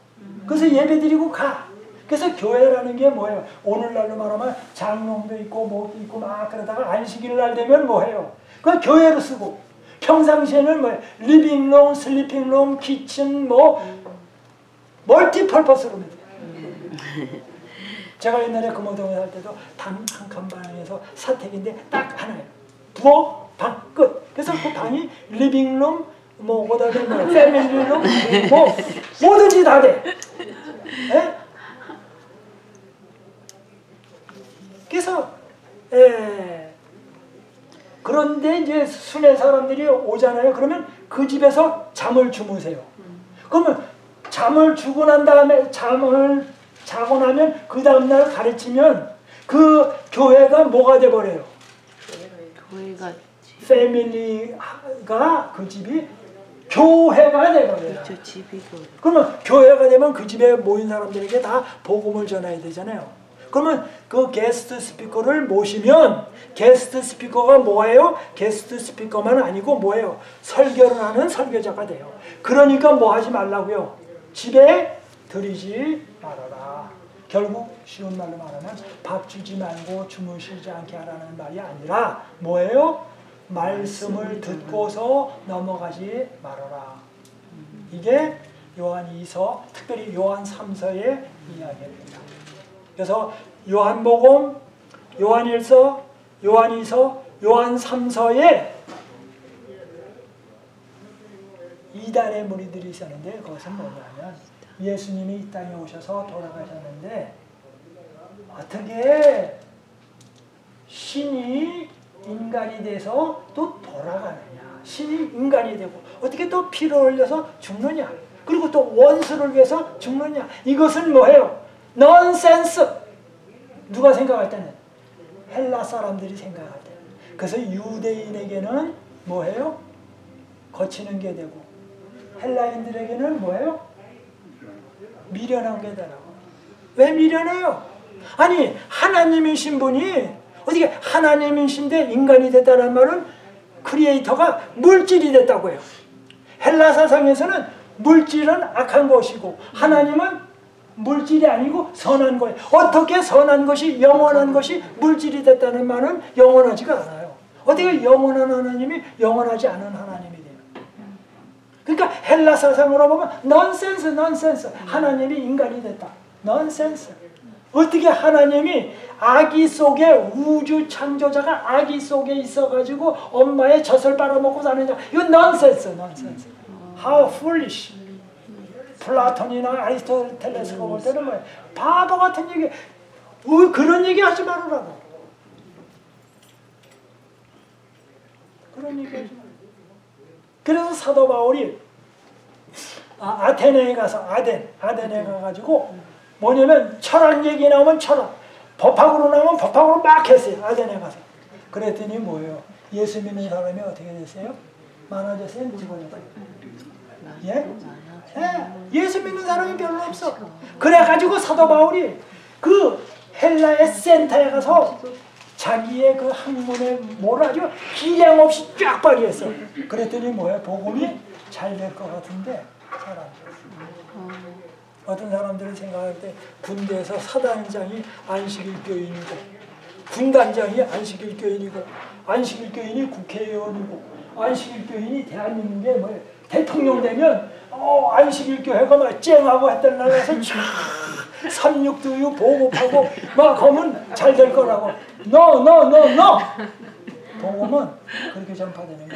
그래서 예배 드리고 가. 그래서 교회라는 게 뭐예요? 오늘날로 말하면 장롱도 있고 뭐도 있고 막 그러다가 안식일 날 되면 뭐해요? 그건 교회로 쓰고 평상시에는 뭐예요? 리빙룸, 슬리핑룸, 키친 뭐 멀티퍼포스로 제가 옛날에 금호동에 살 때도 단 한 칸방에서 사택인데 딱 하나예요. 부엌, 방, 끝. 그래서 그 방이 리빙룸, 뭐 그다음에 뭐 패밀리룸, 뭐 뭐든지 다 돼. 네? 그래서 그런데 이제 순회 사람들이 오잖아요. 그러면 그 집에서 잠을 주무세요. 그러면 잠을 주고 난 다음에 잠을 자고 나면 그 다음날 가르치면 그 교회가 뭐가 돼버려요? 교회가 패밀리가 그 집이 교회가 돼버려요. 저 집이 교회. 그러면 교회가 되면 그 집에 모인 사람들에게 다 복음을 전해야 되잖아요. 그러면 그 게스트 스피커를 모시면 게스트 스피커가 뭐예요? 게스트 스피커만 아니고 뭐예요? 설교를 하는 설교자가 돼요. 그러니까 뭐 하지 말라고요? 집에 들이지 말아라. 결국 쉬운 말로 말하면 밥 주지 말고 주무시지 않게 하라는 말이 아니라 뭐예요? 말씀을 듣고서 넘어가지 말아라. 이게 요한 2서, 특별히 요한 3서의 이야기입니다. 그래서 요한복음, 요한 1서, 요한 2서, 요한 3서에 이단의 무리들이 있었는데 그것은 뭐냐면 예수님이 이 땅에 오셔서 돌아가셨는데 어떻게 신이 인간이 돼서 또 돌아가느냐. 신이 인간이 되고 어떻게 또 피를 흘려서 죽느냐. 그리고 또 원수를 위해서 죽느냐. 이것은 뭐예요? 넌센스. 누가 생각할 때는? 헬라 사람들이 생각할 때. 그래서 유대인에게는 뭐예요? 거치는 게 되고 헬라인들에게는 뭐예요? 미련한 게 되라고. 왜 미련해요? 아니 하나님이신 분이 어떻게 하나님이신데 인간이 됐다는 말은 크리에이터가 물질이 됐다고 해요. 헬라 사상에서는 물질은 악한 것이고 하나님은 물질이 아니고 선한 거예요. 어떻게 선한 것이 영원한 것이 물질이 됐다는 말은 영원하지가 않아요. 어떻게 영원한 하나님이 영원하지 않은 하나님이 돼요. 그러니까 헬라 사상으로 보면 넌센스. 하나님이 인간이 됐다. 넌센스. 어떻게 하나님이 아기 속에 우주 창조자가 아기 속에 있어가지고 엄마의 젖을 빨아먹고 사느냐. 이건 넌센스. How foolish. 플라톤이나 아리스토텔레스가 볼 때는 뭐예요? 바보 같은 얘기. 그런 얘기 하지 말으라고. 그런 얘기 하지 말라고. 그래서 사도 바울이 아테네에 가서 아덴에 가가지고 뭐냐면 철학 얘기 나오면 철학, 법학으로 나오면 법학으로 막 했어요. 아덴에 가서. 그랬더니 뭐예요? 예수 믿는 사람이 어떻게 됐어요? 많아졌어요? 누구보다? 예? 예수 믿는 사람이 별로 없어. 그래가지고 사도 바울이 그 헬라의 센터에 가서 자기의 그 학문에 뭐라 하죠? 기량 없이 쫙 발휘했어. 그랬더니 뭐예요? 복음이 잘 될 것 같은데 사람. 어떤 사람들은 생각할 때 군대에서 사단장이 안식일교인이고 군단장이 안식일교인이고 안식일교인이 국회의원이고 안식일교인이 대한민국의 뭐예요? 대통령 되면 안식일교회가 막 쨍하고 했던 나라에서 쫙 삼육두유 보급하고 막 하면 잘 될 거라고. No. 복음은 그렇게 전파되는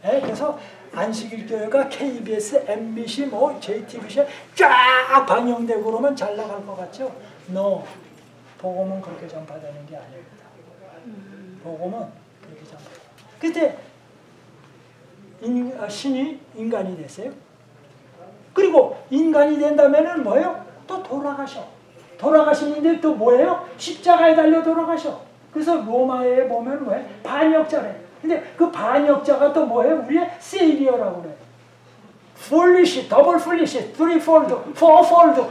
거예요. 그래서 안식일교회가 KBS, MBC, JTBC에 쫙 방영되고 그러면 잘 나갈 것 같죠? No. 복음은 그렇게 전파되는 게 아닙니다. 복음은 그렇게 전파돼요. 그때 신이 인간이 됐어요. 그리고 인간이 된다면은 뭐예요? 또 돌아가셔. 돌아가시는데 또 뭐예요? 십자가에 달려 돌아가셔. 그래서 로마에 보면 뭐예요? 반역자래. 근데 그 반역자가 또 뭐예요? 우리의 세이비어라고 그래. foolish, double foolish, threefold, fourfold.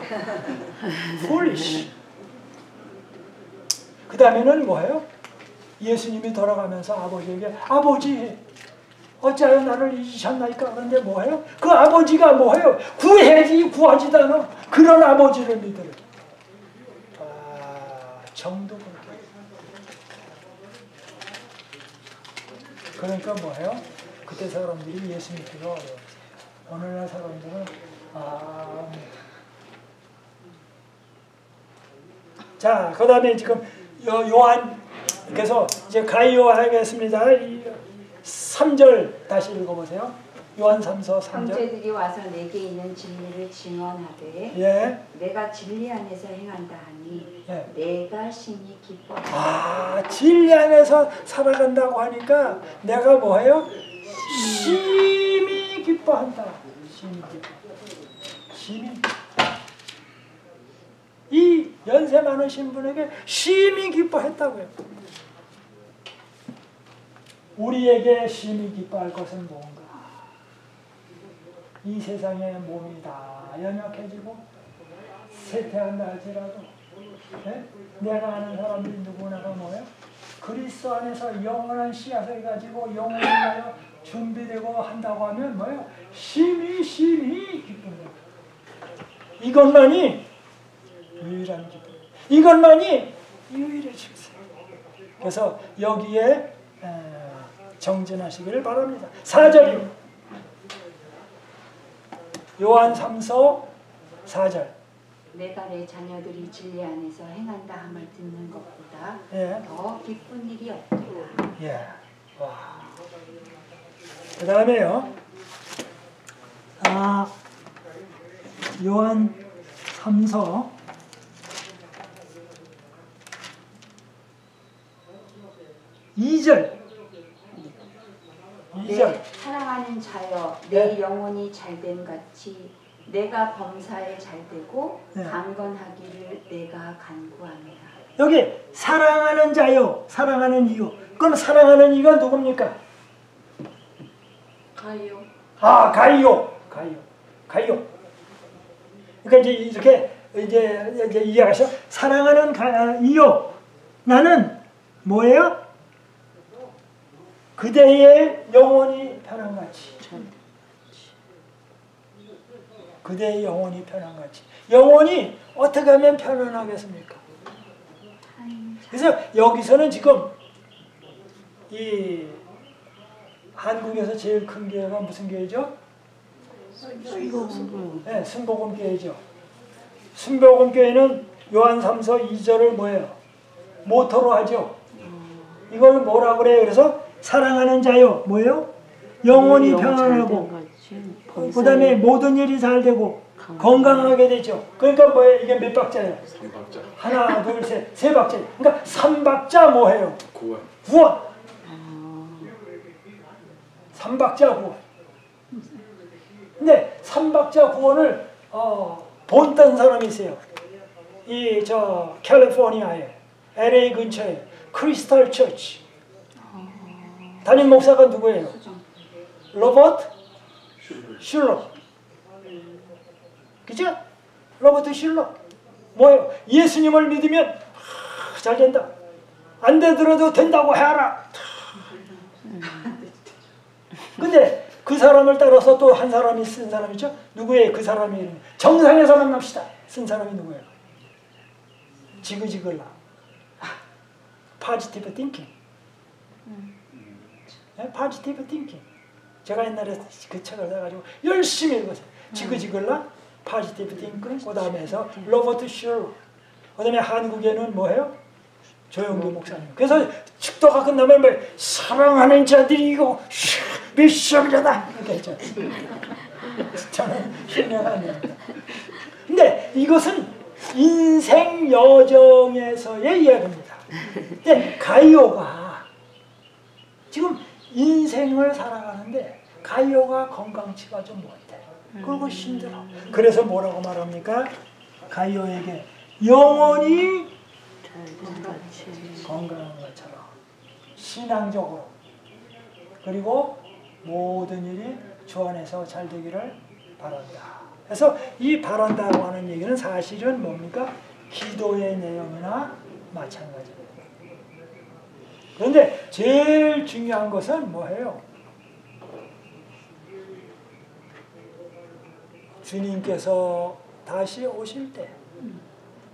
foolish. 그 다음에는 뭐예요? 예수님이 돌아가면서 아버지에게 아버지 어찌하여 나를 잊으셨나이까? 그런데 뭐예요? 그 아버지가 뭐예요? 구해야지 구하지도 않아. 그런 아버지를 믿으래. 정도 그렇게. 그러니까 뭐예요? 그때 사람들이 예수 믿기가 어려웠어요. 오늘날 사람들은 자, 그 다음에 지금 요한 그래서 이제 가이오 하겠습니다. 3절 다시 읽어보세요. 요한 3서 3절. 형제들이 와서 내게 있는 진리를 증언하되 예. 내가 진리 안에서 행한다 하니 예. 내가 심히 기뻐하노라. 진리 안에서 살아간다고 하니까 내가 뭐예요? 심히 기뻐한다. 심히 기뻐. 심히. 이 연세 많으신 분에게 심히 기뻐했다고요. 우리에게 심히 기뻐할 것은 뭔가? 이 세상의 몸이 다 연약해지고 쇠퇴한다 할지라도 네? 내가 아는 사람들이 누구나가 뭐예요? 그리스도 안에서 영원한 씨앗을 가지고 영원히 위하여 준비되고 한다고 하면 뭐예요? 심히 기쁩니다. 이것만이 유일한 기쁨. 이것만이 유일의 축생. 그래서 여기에 정진하시기를 바랍니다. 4절이요. 요한 3서 4절. 내가 내 자녀들이 진리 안에서 행한다 함을 듣는 것보다 예. 더 기쁜 일이 없도다. 예. 와. 그 다음에요. 요한 3서 2절. 내 사랑하는 자여 내 영혼이 잘됨 같이 내가 범사에 잘되고 네. 강건하기를 내가 간구합니다. 여기 사랑하는 자요. 사랑하는 이요. 그럼 사랑하는 이가 누굽니까? 가요. 가이오. 그러니까 이제 이렇게 이제 이해하셔. 사랑하는 이요. 나는 뭐예요? 그대의 영혼이 편한같이. 그대의 영혼이 편한같이. 영혼이 어떻게 하면 편안하겠습니까? 그래서 여기서는 지금 이 한국에서 제일 큰 교회가 무슨 교회죠? 네, 순복음교회죠. 순복음교회는 요한 3서 2절을 뭐예요? 모토로 하죠. 이걸 뭐라 그래요? 그래서 사랑하는 자요. 뭐예요? 영혼이 평안하고 그 다음에 모든 일이 잘 되고 건강하게 되죠. 그러니까 뭐예요? 이게 몇 박자예요? 3박자. 하나, 둘, 셋, 세 박자. 그러니까 3박자 뭐예요? 구원. 구원. 3박자 구원. 근데 3박자 구원을 본딴 사람이 있어요. 이 캘리포니아에 LA 근처에 크리스탈 처치 담임 목사가 누구예요? 로버트 슐러. 그죠? 로버트 슐러. 뭐예요? 예수님을 믿으면 잘 된다. 안 되더라도 된다고 해라. 근데 그 사람을 따라서 또 한 사람이 쓴 사람이죠. 누구예요? 그 사람이 정상에서 만납시다. 쓴 사람이 누구예요? 지그지글라. 파지티브 띵킹. 파지티브 띵킹. 제가 옛날에 그 책을 사가지고 열심히 읽었어요. 지그지글라, 파지티브 띵킹, 그 다음에 해서 로버트 슐러. 그 다음에 한국에는 뭐예요? 조영규 목사님. 그래서 축도가 끝나면 뭐 사랑하는 자들이 이거 미션이다 이렇게 했죠. 저는 신명합니다. 근데 이것은 인생 여정에서의 이야기입니다. 근데 가이오가 지금 인생을 살아가는데 가이오가 건강치가 좀 못돼. 그리고 힘들어. 그래서 뭐라고 말합니까? 가이오에게 영원히 건강한 것처럼 신앙적으로 그리고 모든 일이 주 안에서 잘 되기를 바란다. 그래서 이 바란다고 하는 얘기는 사실은 뭡니까? 기도의 내용이나 마찬가지입니다. 그런데 제일 중요한 것은 뭐예요? 주님께서 다시 오실 때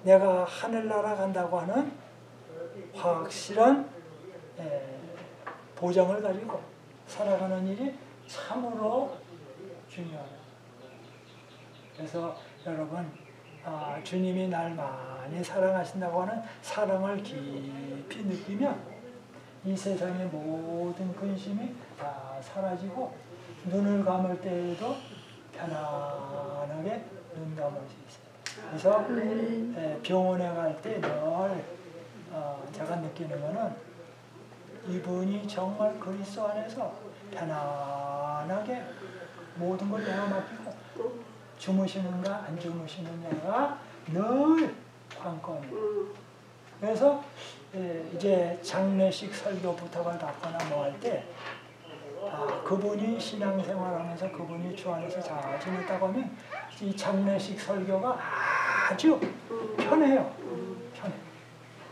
내가 하늘나라 간다고 하는 확실한 보장을 가지고 살아가는 일이 참으로 중요합니다. 그래서 여러분 주님이 날 많이 사랑하신다고 하는 사랑을 깊이 느끼면 이 세상의 모든 근심이 다 사라지고 눈을 감을 때에도 편안하게 눈 감을 수 있어요. 그래서 병원에 갈 때 늘 제가 느끼는 거는 이분이 정말 그리스도 안에서 편안하게 모든 걸 내가 맡기고 주무시는가 안 주무시느냐가 늘 관건이에요. 그래서 이제 장례식 설교 부탁을 받거나 뭐 할 때 그분이 신앙생활하면서 그분이 주 안에서 잘 지냈다고 하면 이 장례식 설교가 아주 편해요. 편해.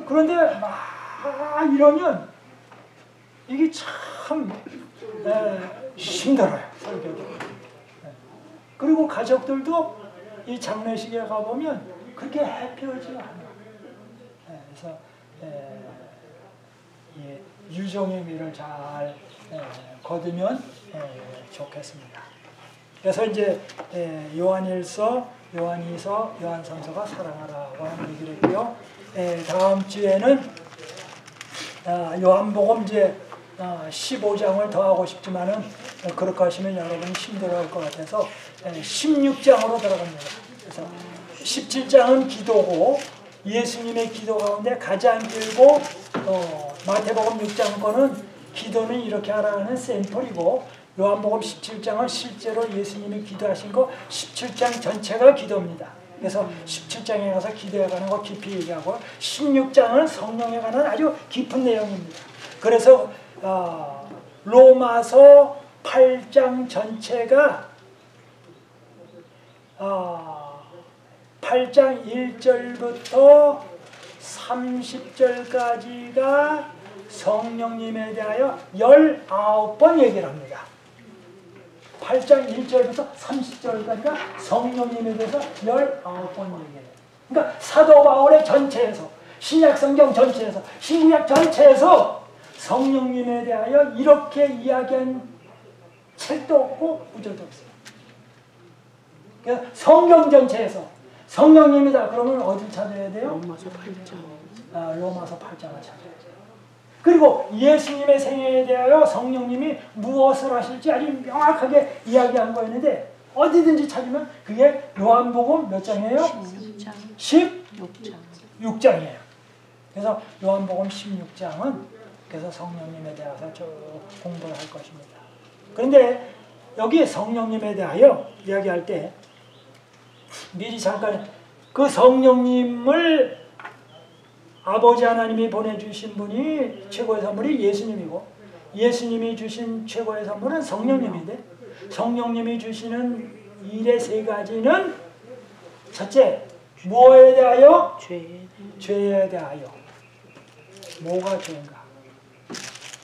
그런데 막 이러면 이게 참 힘들어요. 설교도. 그리고 가족들도 이 장례식에 가보면 그렇게 해피하지가 않아요. 그래서 유종의 미를 잘 거두면 좋겠습니다. 그래서 이제 요한일서, 요한이서, 요한삼서가 사랑하라고 하는 얘기를 했고요. 다음 주에는 요한복음 이제 15장을 더 하고 싶지만은 그렇게 하시면 여러분이 힘들어할 것 같아서 16장으로 들어갑니다. 그래서 17장은 기도고 예수님의 기도 가운데 가장 길고 마태복음 6장 거는 기도는 이렇게 하라는 샘플이고 요한복음 17장은 실제로 예수님이 기도하신 거 17장 전체가 기도입니다. 그래서 17장에 가서 기도에 관한 거 깊이 얘기하고 16장은 성령에 관한 아주 깊은 내용입니다. 그래서 로마서 8장 전체가 8장 1절부터 30절까지가 성령님에 대하여 19번 얘기를 합니다. 8장 1절부터 30절까지가 성령님에 대해서 19번 얘기해요. 그러니까 사도 바울의 전체에서 신약성경 전체에서 신구약 전체에서 성령님에 대하여 이렇게 이야기한 책도 없고 구절도 없어요. 그래서 성경 전체에서 성령님이다 그러면 어딜 찾아야 돼요? 로마서 8장. 로마서 8장을 찾아야 돼요. 그리고 예수님의 생애에 대하여 성령님이 무엇을 하실지 아주 명확하게 이야기한 거였는데 어디든지 찾으면 그게 요한복음 몇 장이에요? 16장. 16장이에요. 그래서 요한복음 16장은 그래서 성령님에 대해서 쭉 공부를 할 것입니다. 그런데 여기 성령님에 대하여 이야기할 때 미리 잠깐 그 성령님을 아버지 하나님이 보내주신 분이 최고의 선물이 예수님이고 예수님이 주신 최고의 선물은 성령님인데 성령님이 주시는 일의 세 가지는 첫째, 뭐에 대하여? 죄에 대하여. 뭐가 죄인가?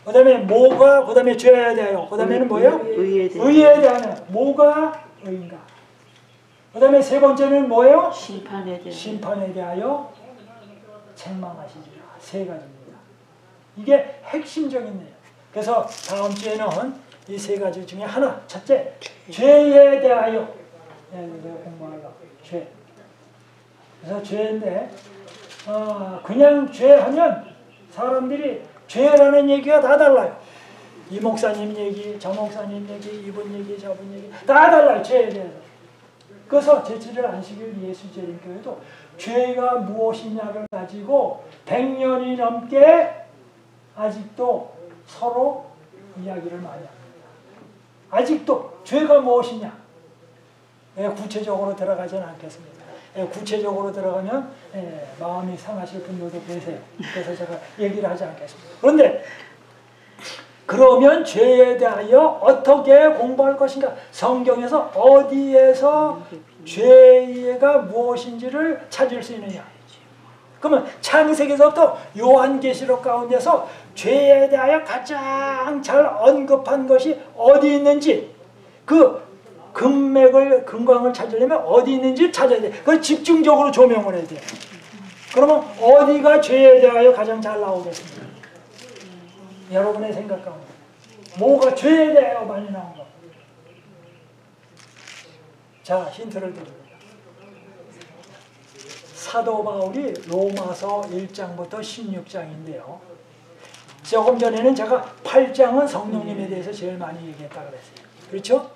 그 다음에 뭐가, 그 다음에 죄에 대하여. 그 다음에는 뭐예요? 의에 대하여. 뭐가 의인가? 그 다음에 세 번째는 뭐예요? 심판에 대하여 책망하시리라. 세 가지입니다. 이게 핵심적인 내용. 그래서 다음 주에는 이 세 가지 중에 하나, 첫째, 죄에 대하여 공부하려고. 죄. 그래서 죄인데 그냥 죄하면 사람들이 죄라는 얘기가 다 달라요. 이 목사님 얘기, 저 목사님 얘기, 이분 얘기, 저분 얘기 다 달라요. 죄에 대해서. 그래서 제7일 안식일 예수제일교회도 죄가 무엇이냐를 가지고 100년이 넘게 아직도 서로 이야기를 많이 합니다. 아직도 죄가 무엇이냐? 구체적으로 들어가지는 않겠습니다. 구체적으로 들어가면 마음이 상하실 분들도 계세요. 그래서 제가 얘기를 하지 않겠습니다. 그런데 그러면 죄에 대하여 어떻게 공부할 것인가? 성경에서 어디에서 죄가 무엇인지를 찾을 수 있느냐? 그러면 창세기에서부터 요한계시록 가운데서 죄에 대하여 가장 잘 언급한 것이 어디 있는지 그 근광을 찾으려면 어디 있는지 찾아야 돼. 그걸 집중적으로 조명을 해야 돼. 그러면 어디가 죄에 대하여 가장 잘 나오겠습니까? 여러분의 생각 가운데 뭐가 죄에 대하여 많이 나온 거? 자, 힌트를 드립니다. 사도 바울이 로마서 1장부터 16장인데요. 조금 전에는 제가 8장은 성령님에 대해서 제일 많이 얘기했다고 그랬어요. 그렇죠?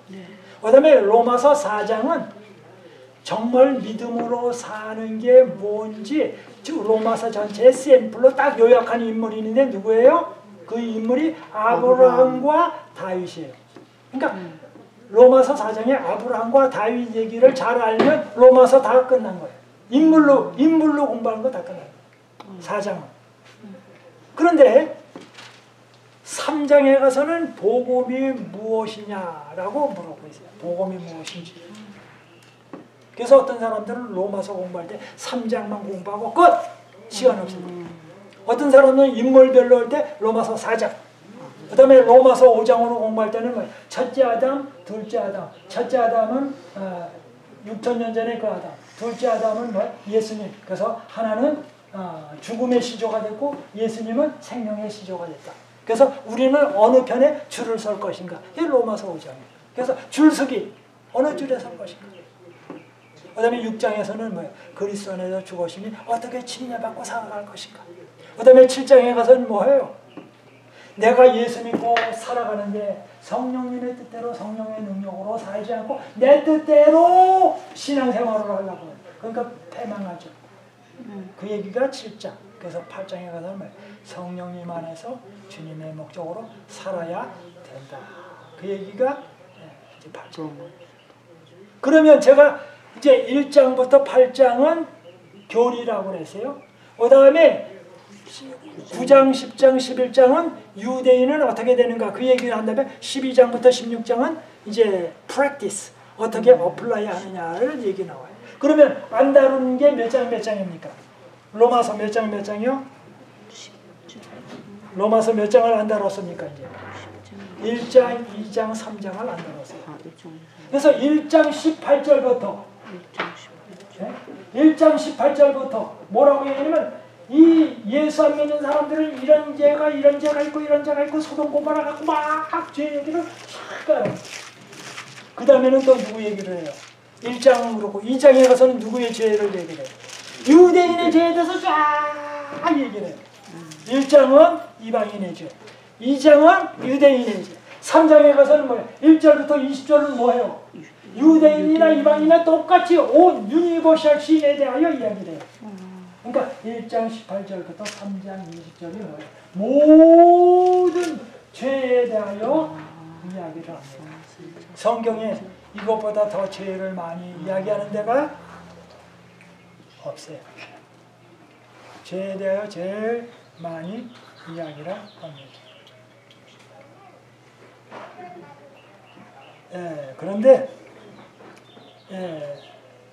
그 다음에 로마서 4장은 정말 믿음으로 사는 게 뭔지 로마서 전체의 샘플로 딱 요약한 인물이 있는데 누구예요? 그 인물이 아브라함과 다윗이에요. 그러니까 로마서 4장에 아브라함과 다윗 얘기를 잘 알면 로마서 다 끝난 거예요. 인물로 공부하는 거 다 끝난 거예요. 4장은. 그런데 3장에 가서는 복음이 무엇이냐라고 물어보고 있어요. 복음이 무엇인지. 그래서 어떤 사람들은 로마서 공부할 때 3장만 공부하고 끝! 시간 없습니다. 어떤 사람은 인물별로 할 때 로마서 4장. 그 다음에 로마서 5장으로 공부할 때는 뭐예요? 첫째 아담, 둘째 아담. 첫째 아담은 6천년 전에 그 아담. 둘째 아담은 뭐예요? 예수님. 그래서 하나는 죽음의 시조가 됐고 예수님은 생명의 시조가 됐다. 그래서 우리는 어느 편에 줄을 설 것인가? 이게 로마서 5장이에요. 그래서 줄서기 어느 줄에 설 것인가? 그 다음에 6장에서는 뭐예요? 그리스도 안에서 죽으시니 어떻게 침례받고 살아갈 것인가? 그 다음에 7장에 가서는 뭐예요? 내가 예수 믿고 살아가는데 성령님의 뜻대로 성령의 능력으로 살지 않고 내 뜻대로 신앙생활을 하려고 해요. 그러니까 패망하죠. 그 얘기가 7장. 그래서 8장에 가서는 뭐예요? 성령님 안에서 주님의 목적으로 살아야 된다. 그 얘기가 이제 8장. 그러면 제가 이제 1장부터 8장은 교리라고 그랬어요. 그 다음에 9장, 10장, 11장은 유대인은 어떻게 되는가 그 얘기를 한 다음에 12장부터 16장은 이제 practice, 어떻게 어플라이 하느냐를 얘기 나와요. 그러면 안 다루는 게 몇 장 몇 장입니까? 로마서 몇 장 몇 장이요? 로마서 몇 장을 안 다뤘습니까? 이제 1장, 2장, 3장을 안 다뤘어요. 그래서 1장 18절부터 1장 18절부터 뭐라고 얘기하냐면 이 예수 안 믿는 사람들은 이런 죄가 있고 이런 죄가 있고 소돔 고모라 갖고 막 죄 얘기를 쫙 그 다음에는 또 누구 얘기를 해요? 1장은 그렇고 2장에 가서는 누구의 죄를 얘기를 해요? 유대인의 죄에 대해서 쫙 얘기를 해요. 1장은 이방인의 죄, 2장은 유대인의 죄, 3장에 가서는 뭐예요? 1절부터 20절은 뭐예요? 유대인이나 이방인이나 똑같이 온 유니버셜 신에 대하여 이야기를 해요. 그러니까 1장 18절부터 3장 20절이 뭐예요? 모든 죄에 대하여 이야기를 합니다. 성경에 이것보다 더 죄를 많이 이야기하는 데가 없어요. 죄에 대하여 제일 많이 이야기를 합니다. 그런데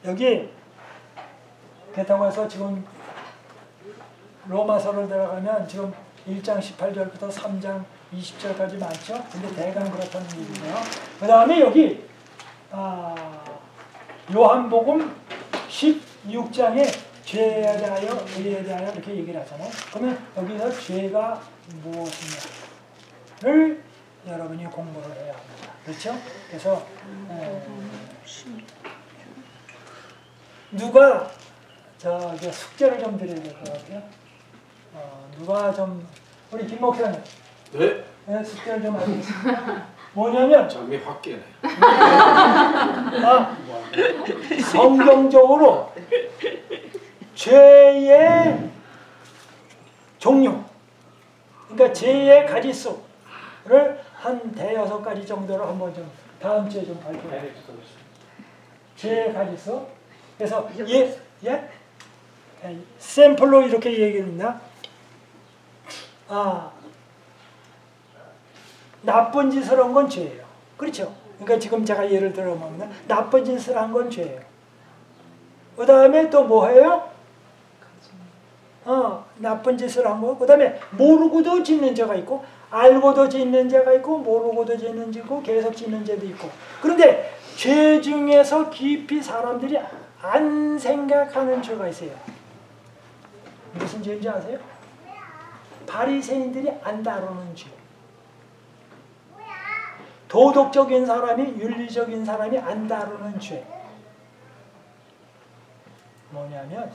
여기 그렇다고 해서 지금 로마서를 들어가면 지금 1장 18절부터 3장 20절까지 많죠? 근데 대강 그렇다는 얘기고요. 그 다음에 여기 요한복음 16장에 죄에 대하여 의에 대하여 이렇게 얘기를 하잖아요. 그러면 여기서 죄가 무엇이냐를 여러분이 공부를 해야 합니다. 그렇죠? 그래서 누가 저기 숙제를 좀 드려야 될 것 같아요. 누가 좀 우리 김 목사님 네. 숙제를 좀 하겠습니다. 뭐냐면 잠이 확 깨네. 성경적으로 죄의 종류, 그러니까 죄의 가지수를 한 5-6가지 정도로 한번 좀 다음 주에 좀 발표해 주세요. 죄의 가지수. 그래서 샘플로 이렇게 얘기합니다. 나쁜 짓을 한 건 죄예요. 그렇죠? 그러니까 지금 제가 예를 들어보면 나쁜 짓을 한 건 죄예요. 그 다음에 또 뭐예요? 나쁜 짓을 한 거. 그 다음에 모르고도 짓는 죄가 있고 알고도 짓는 죄가 있고 모르고도 짓는 죄 있고 계속 짓는 죄도 있고. 그런데 죄 중에서 깊이 사람들이 안 생각하는 죄가 있어요. 무슨 죄인지 아세요? 바리새인들이 안 다루는 죄. 도덕적인 사람이, 윤리적인 사람이 안 다루는 죄. 뭐냐면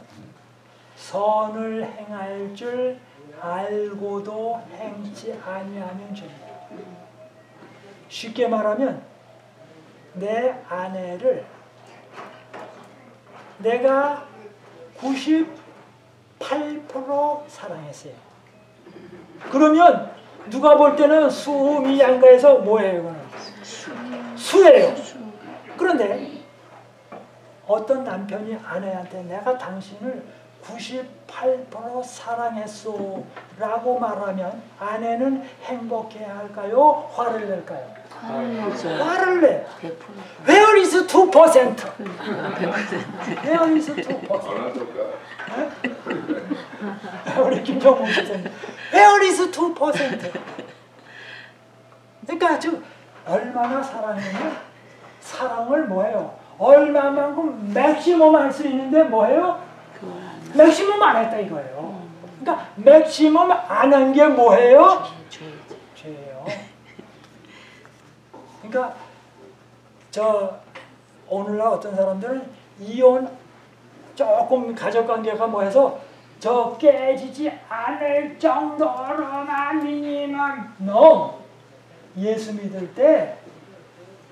선을 행할 줄 알고도 행치 아니하는 죄입니다. 쉽게 말하면 내 아내를 내가 98% 사랑했어요. 그러면 누가 볼 때는 수음이 양가에서 뭐예요? 이거는? 수예요. 그런데 어떤 남편이 아내한테 내가 당신을 98% 사랑했소 라고 말하면 아내는 행복해야 할까요? 화를 낼까요? 화를 내. Where is 2%? Where is 2%? 우리 김정문 선생님 Where is 2%? 그러니까 즉 얼마나 사랑하면 사랑을 뭐해요? 얼마만큼 맥시멈 할 수 있는데 뭐해요? 맥시멈 안 했다 이거예요. 그러니까 맥시멈 안 한 게 뭐예요? 죄예요. 그러니까 저 오늘날 어떤 사람들은 이혼 조금 가족관계가 뭐해서 저 깨지지 않을 정도로만 미니멈 no. 예수 믿을 때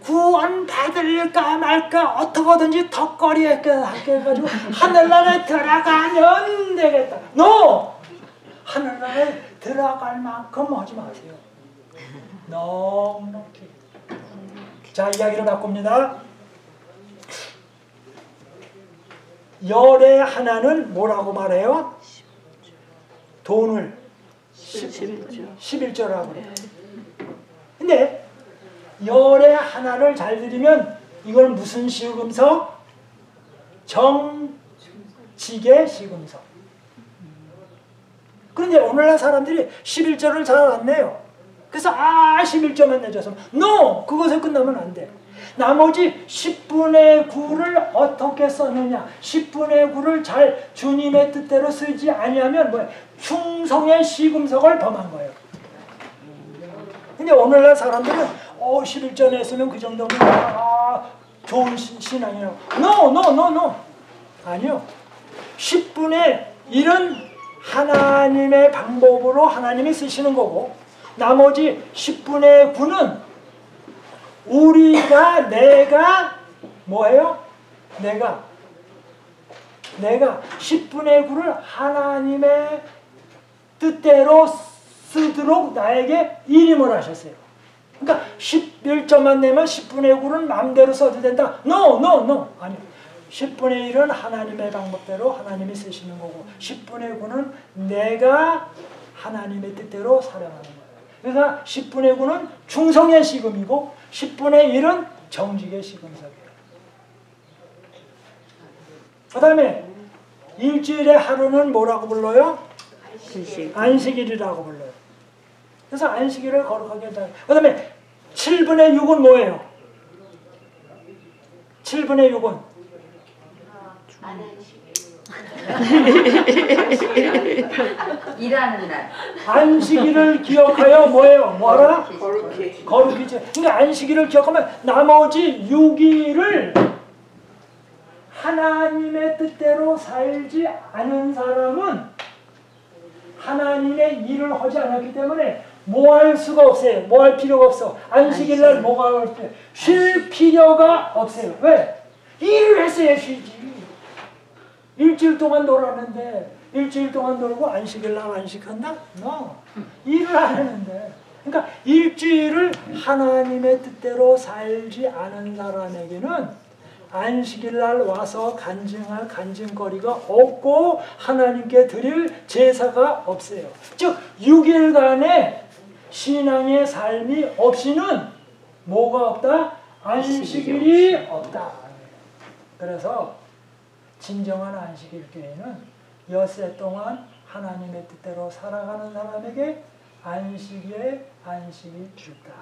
구원 받을까 말까 어떻게든지 턱걸이 해가지고 하늘나라에 들어가면 되겠다. no! 하늘나라에 들어갈 만큼 하지 마세요. 넉넉히. 자, 이야기를 바꿉니다. 열의 하나는 뭐라고 말해요? 돈을 11조라고 그래요. 근데 열의 하나를 잘 들으면 이걸 무슨 시금석? 정직의 시금석. 그런데 오늘날 사람들이 11조를 잘 안 내요. 그래서 11조만 내줘서 no! 그것에 끝나면 안 돼. 나머지 10분의 9를 어떻게 썼느냐? 10분의 9를 잘 주님의 뜻대로 쓰지 아니하면 뭐야? 충성의 시금석을 범한 거예요. 근데 오늘날 사람들은 11조 냈으면 그 정도면 좋은 신앙이라고. No. 아니요. 10분의 1은 하나님의 방법으로 하나님이 쓰시는 거고 나머지 10분의 9는 내가 뭐예요? 내가 10분의 9를 하나님의 뜻대로 쓰도록 나에게 일임을 하셨어요. 그러니까 11점만 내면 10분의 9는 마음대로 써도 된다. No. 아니요. 10분의 1은 하나님의 방법대로 하나님이 쓰시는 거고 10분의 9는 내가 하나님의 뜻대로 살아가는 거예요. 그래서 10분의 9는 충성의 시금이고 10분의 1은 정직의 시금석이에요. 그 다음에 일주일의 하루는 뭐라고 불러요? 안식일이라고 불러요. 그래서 안식일을 거룩하게 한다. 그 다음에 7분의 6은 뭐예요? 7분의 6은 일하는 날. 안식일을 기억하여 뭐예요? 뭐라? 거룩이죠. 그러니까 안식일을 기억하면 나머지 6일을 하나님의 뜻대로 살지 않은 사람은 하나님의 일을 하지 않았기 때문에 뭐 할 수가 없어요. 뭐 할 필요가 없어. 안식일날 뭐가 없어요. 쉴 필요가 없어요. 왜? 일을 했어야 쉬지. 일주일 동안 놀았는데 일주일 동안 놀고 안식일날 안식한다? No. 일을 안 했는데. 그러니까 일주일을 하나님의 뜻대로 살지 않은 사람에게는 안식일날 와서 간증할 간증거리가 없고 하나님께 드릴 제사가 없어요. 즉 6일간의 신앙의 삶이 없이는 뭐가 없다? 안식일이 없다. 그래서 진정한 안식일 교회는 엿새 동안 하나님의 뜻대로 살아가는 사람에게 안식이 있다.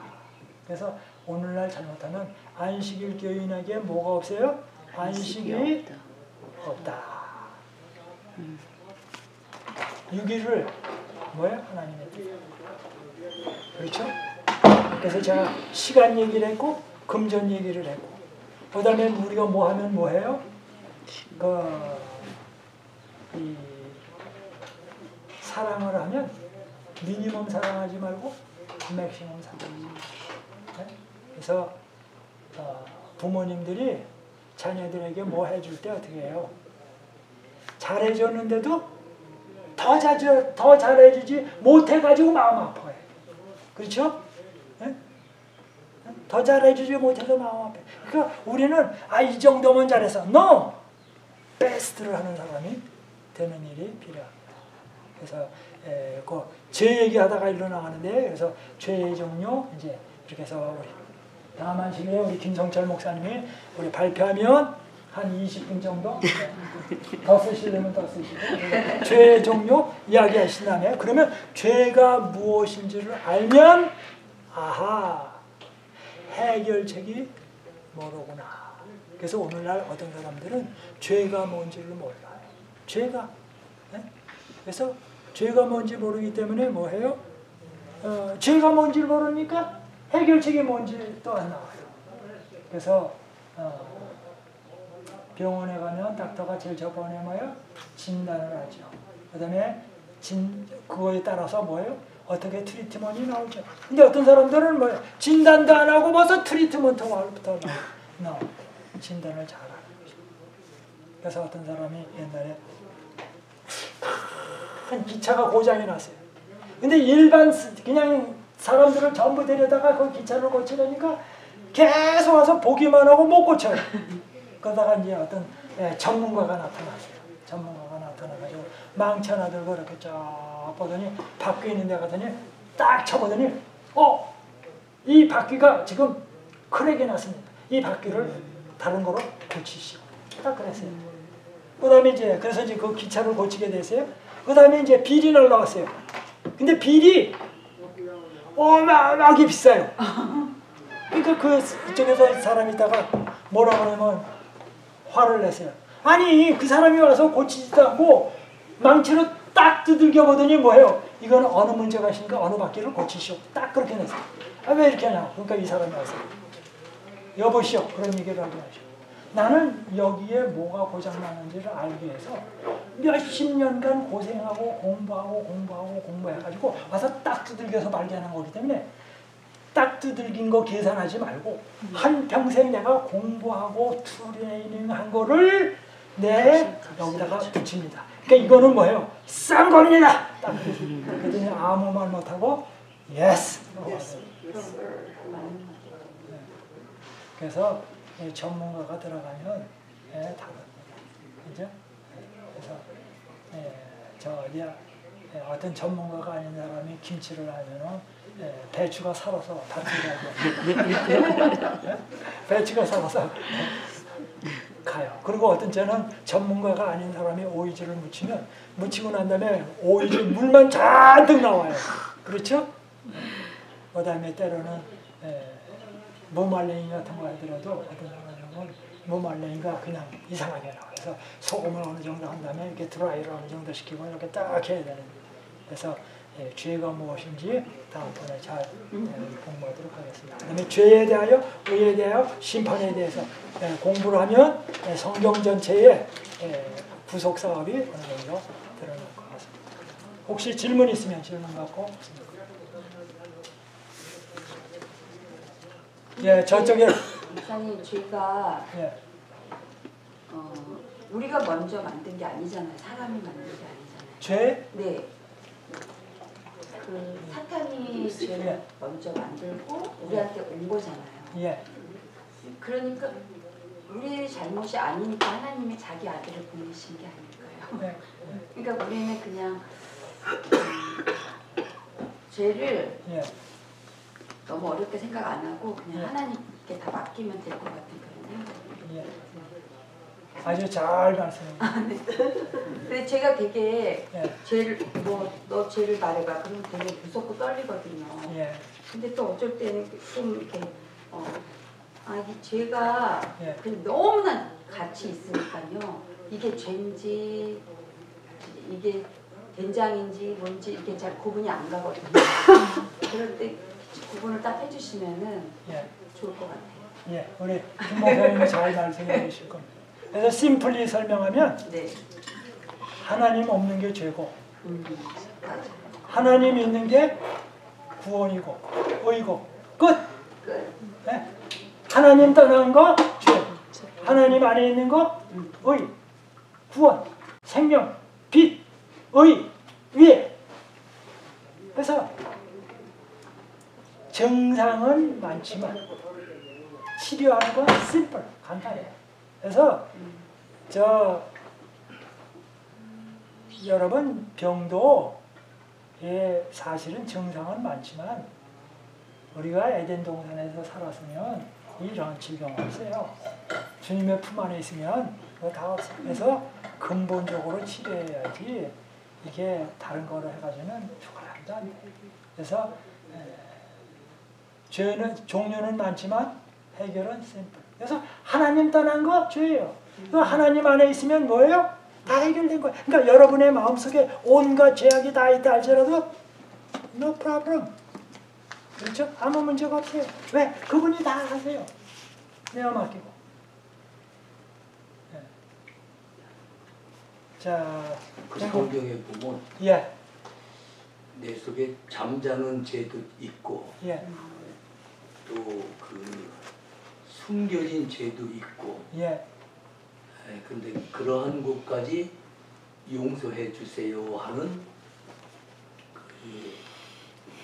그래서 오늘날 잘못하면 안식일 교인에게 뭐가 없어요? 안식이 없다. 6일을 뭐예요? 하나님의 뜻. 그렇죠? 그래서 제가 시간 얘기를 했고 금전 얘기를 했고 그 다음에 우리가 뭐 하면 뭐 해요? 이 사랑을 하면 미니멈 사랑하지 말고 맥시멈 사랑하지. 네? 그래서 부모님들이 자녀들에게 뭐 해줄 때 어떻게 해요? 잘해줬는데도 더 잘해주지 못해가지고 마음 아파요. 그렇죠? 네? 더 잘해주지 못해서 마음 아파요. 그러니까 우리는 이 정도면 잘해서 No! 베스트를 하는 사람이 되는 일이 필요합니다. 그래서 죄 얘기하다가 일로 나가는데 그래서 죄의 종류 이제 이렇게 해서 우리 다만식에 우리 김성철 목사님이 우리 발표하면 한 20분 정도 더 쓰시려면 더 쓰시고 죄의 종류 이야기하신 다음에 그러면 죄가 무엇인지를 알면 아하 해결책이 뭐로구나. 그래서 오늘날 어떤 사람들은 죄가 뭔지를 몰라요. 죄가 그래서 죄가 뭔지 모르기 때문에 뭐 해요? 죄가 뭔지를 모르니까 해결책이 뭔지 또 안 나와요. 그래서 병원에 가면 닥터가 제일 저번에 뭐예요? 진단을 하죠. 그 다음에 그거에 따라서 뭐예요? 어떻게 트리트먼이 나오죠. 근데 어떤 사람들은 뭐예요? 진단도 안 하고 벌써 트리트먼트부터 나와. 진단을 잘 하는 거죠. 그래서 어떤 사람이 옛날에 큰 기차가 고장이 났어요. 근데 일반 그냥 사람들을 전부 데려다가 그 기차를 고치려니까 계속 와서 보기만 하고 못 고쳐요. 그러다가 이제 어떤 전문가가 나타났어요. 전문가가 나타나가지고 망치 하나 들고 이렇게 쫙 보더니 바퀴 있는 데 가더니 딱 쳐보더니 이 바퀴가 지금 크랙이 났습니다. 이 바퀴를 다른 거로 고치시오. 딱 그랬어요. 그 다음에 이제 그래서 이제 그 기차를 고치게 됐어요. 그 다음에 이제 빌이 날라왔어요. 근데 빌이 어마어마하게 비싸요. 그러니까 그쪽에서 사람이 있다가 뭐라 그러면 화를 냈어요. 아니 그 사람이 와서 고치지도 않고 망치로 딱 두들겨 보더니 뭐예요? 이건 어느 문제가 있으니까 어느 바퀴를 고치시오. 딱 그렇게 냈어요. 왜 이렇게 하냐? 그러니까 이 사람이 와서 여보시오 그런 얘기를 하고 하시오. 나는 여기에 뭐가 고장나는지를 알기 위해서 몇십 년간 고생하고 공부해가지고 와서 딱 두들겨서 발견한 거기 때문에 딱 두들긴 거 계산하지 말고 한평생 내가 공부하고 트레이닝한 거를 내 여기다가 붙입니다. 그러니까 이거는 뭐예요? 싼 겁니다. 딱 그랬더니 아무 말 못하고 예스. 그래서 전문가가 들어가면 다릅니다. 그죠? 그래서 어떤 전문가가 아닌 사람이 김치를 하면은 배추가 살아서 다치더라고요. 배추가 살아서 가요. 그리고 어떤 때는 전문가가 아닌 사람이 오이지를 묻히고 난 다음에 오이지 물만 잔뜩 나와요. 그렇죠? 그 다음에 때로는 무말랭이 같은 거 하더라도 어떤 사람은 무말랭이가 그냥 이상하게 나와요. 그래서 소금을 어느 정도 한 다음에 이렇게 드라이를 어느 정도 시키고 이렇게 딱 해야 되는 거예요. 그래서 죄가 무엇인지 다음번에 잘 공부하도록 하겠습니다. 그 다음에 죄에 대하여, 의에 대하여, 심판에 대해서 공부를 하면 성경 전체의 구속 사업이 어느 정도 드러날 것 같습니다. 혹시 질문 있으면 질문 갖고. 저쪽에. 목사님, 죄가 우리가 먼저 만든 게 아니잖아요. 사람이 만든 게 아니잖아요. 죄? 네. 사탄이 죄를 먼저 만들고 우리한테 온 거잖아요. 예. 그러니까 우리의 잘못이 아니니까 하나님이 자기 아들을 보내신 게 아닐까요? 그러니까 우리는 그냥 죄를 너무 어렵게 생각 안 하고 그냥 하나님께 다 맡기면 될 것 같은 그런 생각이에요. 아주 잘 말씀해주세요. 네. 근데 제가 되게 죄를 너 죄를 말해봐. 그러면 되게 무섭고 떨리거든요. 근데 또 어쩔 때는 좀 이렇게 이 죄가 너무나 같이 있으니까요. 이게 죄인지 이게 된장인지 뭔지 이게 잘 구분이 안 가거든요. 그럴 때 구분을 딱 해주시면은 좋을 것 같아요. 우리 김 목사님이 잘 말씀해 주실 겁니다. 그래서 심플리 설명하면 하나님 없는 게 죄고 하나님 있는 게 구원이고 의고 끝. 하나님 떠난 거 하나님 안에 있는 거 의, 구원, 생명, 빛, 의, 위에. 그래서 정상은 많지만 치료하는 건 심플, 간단해요. 그래서 여러분 병도 사실은 정상은 많지만 우리가 에덴 동산에서 살았으면 이런 질병 없어요. 주님의 품 안에 있으면 그거 다 없어요. 그래서 근본적으로 치료해야지 이게 다른 거로 해가지고는 죽어나도 안 돼요. 그래서 죄는 종류는 많지만 해결은 심플. 그래서 하나님 떠난 거 죄예요. 그 하나님 안에 있으면 뭐예요? 다 해결된 거예요. 그러니까 여러분의 마음속에 온갖 죄악이 다 있다 할지라도 no problem. 그렇죠? 아무 문제가 없어요. 왜? 그분이 다 하세요. 내가 맡기고. 네. 자, 그 성경에 보면 예, 내 속에 잠자는 죄도 있고 예, 또 그 숨겨진 죄도 있고 예, 근데 그러한 것까지 용서해 주세요 하는 그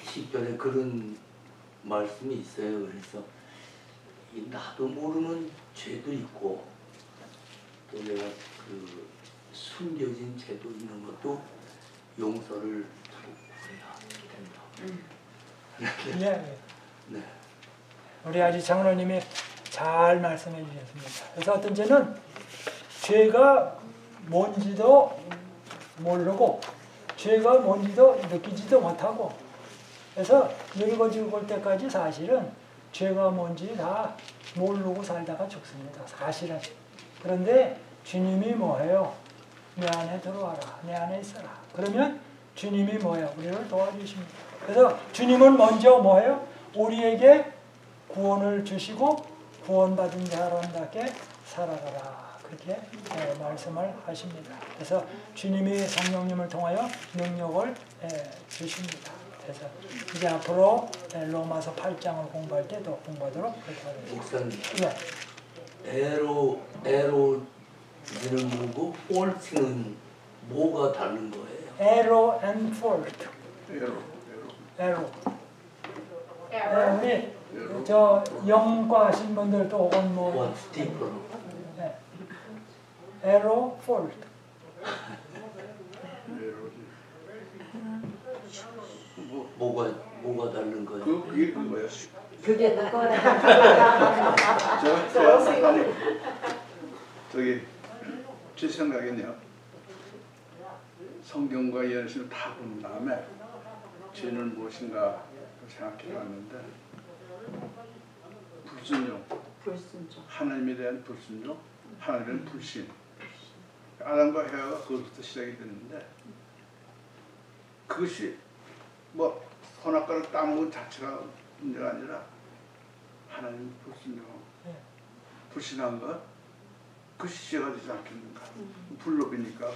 시편에 그런 말씀이 있어요. 그래서 나도 모르는 죄도 있고 또 내가 그 숨겨진 죄도 있는 것도 용서를 구해야 된다. 예. 네. 우리 아지 장로님이 잘 말씀해 주셨습니다. 그래서 어떤 죄는 죄가 뭔지도 모르고 죄가 뭔지도 느끼지도 못하고 그래서 늙어 죽을 때까지 사실은 죄가 뭔지 다 모르고 살다가 죽습니다. 사실은. 그런데 주님이 뭐해요? 내 안에 들어와라. 내 안에 있어라. 그러면 주님이 뭐예요? 우리를 도와주십니다. 그래서 주님은 먼저 뭐예요? 우리에게 구원을 주시고 구원받은 사람답게 살아가라. 그렇게 말씀을 하십니다. 그래서 주님이 성령님을 통하여 능력을 주십니다. 그래서 이제 앞으로 로마서 8장을 공부할 때도 공부하도록 그렇게 하겠습니다. 목사님, 예. 에로는 뭐고 폴트는 뭐가 다른 거예요? Arrow and fault. Arrow. 우리 저 영과 하신 분들도 혹은 뭐 What's different? Arrow, fault. 뭐가 다른 거예요? 그게 그거예요. 그게 그거라. 저기 제 생각에는요. 성경과 예수를 다 본 다음에 죄는 무엇인가 생각해봤는데 불순종, 불순종. 하나님에 대한 불순종, 하나님에 대한 불신. 아담과 헤아가 그것부터 시작이 됐는데 그것이 뭐 선악과를 따먹은 것 자체가 문제가 아니라 하나님 불순종, 불신한 것 그것이 시제가 되지 않겠는가. 불법이니까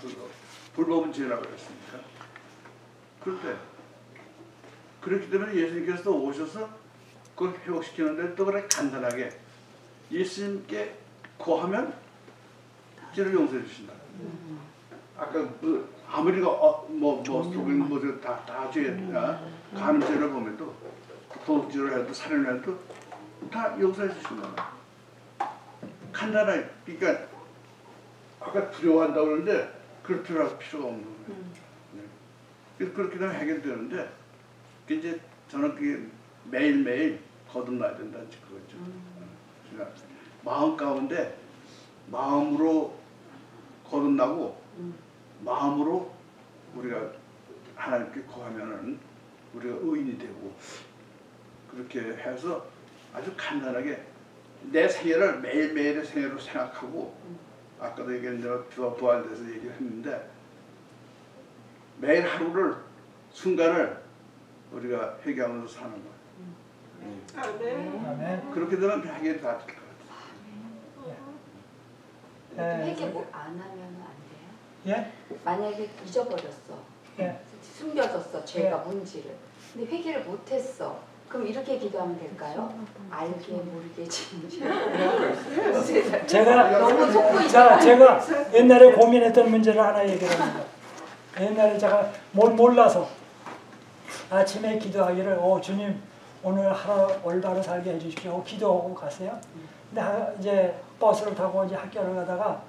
불법은 죄라고 했으니까. 그런데 그렇기 때문에 예수님께서 오셔서 그걸 회복시키는데 또 그렇게 간단하게 예수님께 구하면 죄를 용서해 주신다. 아까 그 아무리가 속인 다 죄야. 간음죄를 보면도 도둑질을 해도 살인을 해도 다 용서해 주신다. 간단하게. 그러니까 아까 두려워한다고 그러는데 그럴 필요가 없는 거예요. 그래서 그렇게 되면 해결되는데 이제 저는 그게 매일매일 거듭나야 된다는 그거죠. 그러니까 마음 가운데 마음으로 거듭나고 마음으로 우리가 하나님께 구하면은 우리가 의인이 되고 그렇게 해서 아주 간단하게 내 생애를 매일매일의 생애로 생각하고 아까도 얘기했는데 부활돼서 얘기를 했는데 매일 하루를 순간을 우리가 회개하면서 사는 거예요. 아멘. 그렇게 되면 해결이 다 될 것 같아요. 회개 뭐 안 하면 안 돼요? 예? 만약에 잊어버렸어. 예. 숨겨졌어 죄가 문제를. 근데 회개를 못했어. 그럼 이렇게 기도하면 될까요? 알게 모르게 제가 옛날에 고민했던 문제를 하나 얘기합니다. 옛날에 제가 뭘 몰라서 아침에 기도하기를 주님 오늘 하루 올바로 살게 해주십시오. 기도하고 갔어요. 근데 이제 버스를 타고 이제 학교를 가다가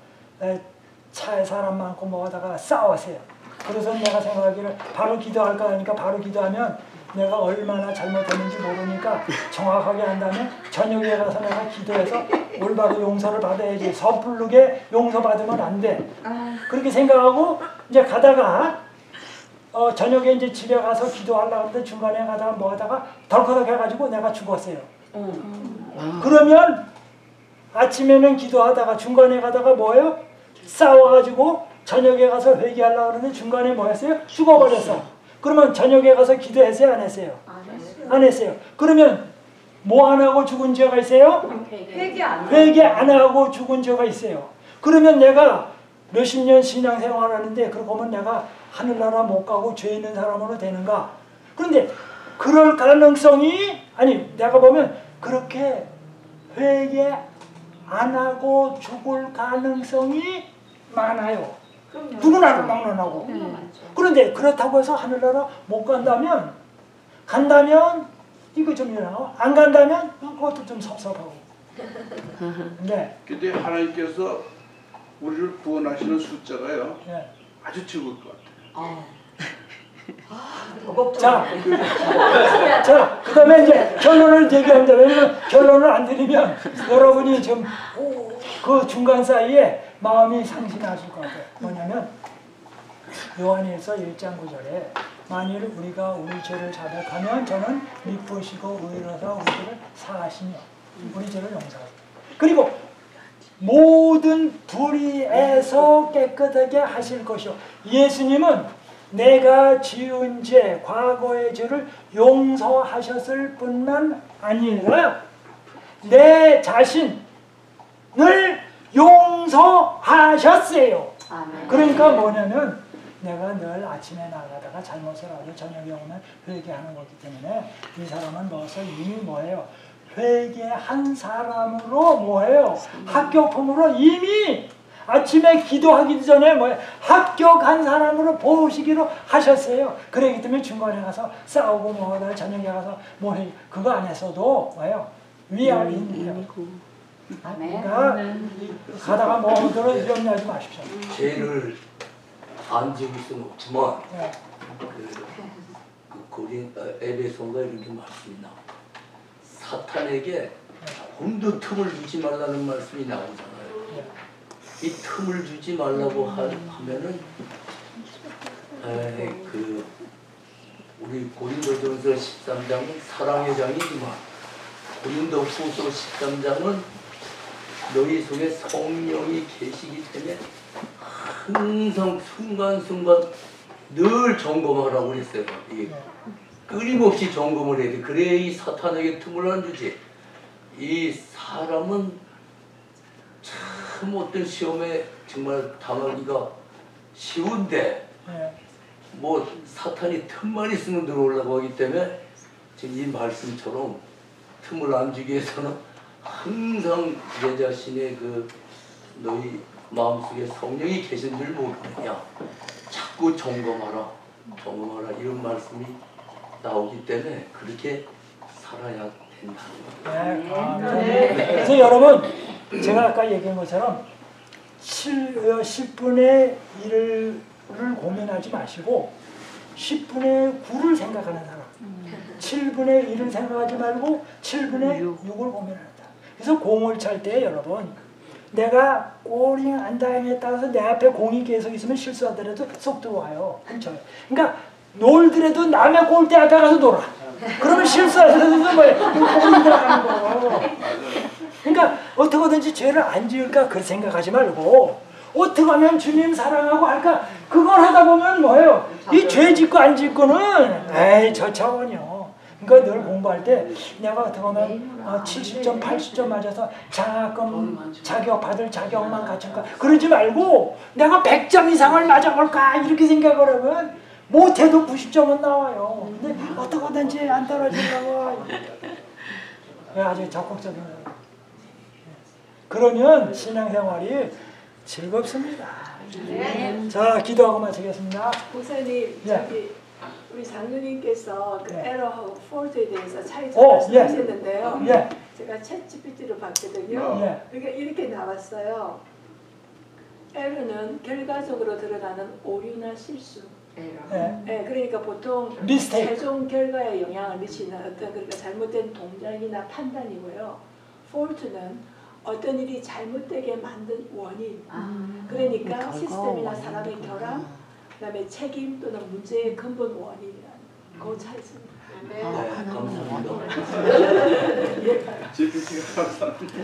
차에 사람 많고 뭐 하다가 싸웠어요. 그래서 내가 생각하기를 바로 기도할까 하니까 바로 기도하면 내가 얼마나 잘못했는지 모르니까 정확하게 한다면 저녁에 가서 내가 기도해서 올바로 용서를 받아야지 섣부르게 용서받으면 안 돼. 그렇게 생각하고 이제 가다가 저녁에 이제 집에 가서 기도하려고 하는데 중간에 가다가 뭐 하다가 덜커덕 해가지고 내가 죽었어요. 그러면 아침에는 기도하다가 중간에 가다가 뭐예요? 싸워가지고 저녁에 가서 회개하려고 하는데 중간에 뭐 했어요? 죽어버렸어. 그러면 저녁에 가서 기도했어요? 안 했어요? 안 했어요. 그러면 뭐 안 하고 죽은 죄가 있어요? 회개 안 하고 죽은 죄가 있어요. 그러면 내가 몇십 년 신앙생활 하는데 그러고 보면 내가 하늘나라 못 가고 죄 있는 사람으로 되는가? 그런데 그럴 가능성이 내가 보면 그렇게 회개 안 하고 죽을 가능성이 많아요. 누구나 막론하고. 그런데 그렇다고 해서 하늘나라 못 간다면 이거 좀 일어나고 안 간다면 그것도 좀 섭섭하고. 네. 근데 하나님께서 우리를 구원하시는 숫자가요. 아주 적을 것 같아요. 자, 그 다음에 이제 결론을 얘기합니다. 왜냐면 결론을 안 드리면 여러분이 좀 그 중간 사이에 마음이 상심하실 것 같아요. 뭐냐면 요한일서 1장 9절에 만일 우리가 우리 죄를 자백하면 저는 미쁘시고 의로서 우리 죄를 사하시며 우리 죄를 용서하시고 그리고 모든 불의에서 깨끗하게 하실 것이요. 예수님은 내가 지은 죄, 과거의 죄를 용서하셨을 뿐만 아니라 내 자신을 용서하셨어요. 그러니까 뭐냐면 내가 늘 아침에 나가다가 잘못을 하고 저녁에 오면 회개하는 거기 때문에 이 사람은 벌써 이미 뭐예요? 회개한 사람으로 뭐예요? 합격품으로 이미 아침에 기도하기 전에 뭐예요? 합격한 사람으로 보시기로 하셨어요. 그러기 때문에 중간에 가서 싸우고 뭐하다 저녁에 가서 뭐해 그거 안 했어도 뭐예요? 위아래입니다. 그러니까 가다가 뭐하더라도 염려하지 마십시오. 죄를 안 지을 수는 없지만 에베소가 이렇게 말씀이 나옵니다. 사탄에게 조금도 틈을 주지 말라는 말씀이 나오잖아요. 이 틈을 주지 말라고 하면은 우리 고린도전서 13장은 사랑의 장이지만 고린도후서 13장은 너희 속에 성령이 계시기 때문에 항상 순간순간 늘 점검하라고 그랬어요. 이게 끊임없이 점검을 해야 돼. 그래야 이 사탄에게 틈을 안 주지. 이 사람은 참 어떤 시험에 정말 당하기가 쉬운데 뭐 사탄이 틈만 있으면 들어오려고 하기 때문에 지금 이 말씀처럼 틈을 안 주기 위해서는 항상 내 자신의 너희 마음속에 성령이 계신 줄 모르느냐. 자꾸 점검하라 이런 말씀이 나오기 때문에 그렇게 살아야 된다는 거예요. 그래서 여러분 제가 아까 얘기한 것처럼 10분의 1을 고민하지 마시고 10분의 9를 생각하는 사람 7분의 1을 생각하지 말고 7분의 6을 고민한다. 그래서 공을 찰 때 여러분 내가 꼬링 안 당했다고 해서 내 앞에 공이 계속 있으면 실수하더라도 쏙 들어와요. 그렇죠? 그러니까 놀더라도 남의 골대 앞에 가서 놀아. 그러면 실수하더라도 뭐예요? 꼬링 들어가는 거예요. 그러니까 어떻게든지 죄를 안 지을까 그렇게 생각하지 말고 어떻게 하면 주님 사랑하고 할까 그걸 하다 보면 뭐예요? 이 죄 짓고 안 짓고는 에이 저 차원이요. 그러니까 늘 공부할 때 내가 어떻게 보면 70점 80점 맞아서 장학금 자격 받을 자격만 갖춘가 그러지 말고 내가 100점 이상을 맞아볼까 이렇게 생각을 하면 못해도 90점은 나와요. 근데 어떻게든지 안 떨어지려고 아주 적극적인 거예요. 그러면 신앙생활이 즐겁습니다. 자, 기도하고 마치겠습니다. 목사님, 예. 저기 우리 장로님께서 그 예. 에러하고 폴트에 대해서 차이점 말씀하셨는데요. 예. 제가 챗 GPT로 봤거든요. 예. 그러니까 이렇게 나왔어요. 에러는 결과적으로 들어가는 오류나 실수. 예. 네, 그러니까 보통 Mistake. 최종 결과에 영향을 미치는 어떤 그러니까 잘못된 동작이나 판단이고요. 폴트는 어떤 일이 잘못되게 만든 원인. 그러니까 시스템이나 사람의 결함, 그다음에 책임 또는 문제의 근본 원인이라는 그 차이입니다. 네, 감사합니다. GPT가 감사합니다.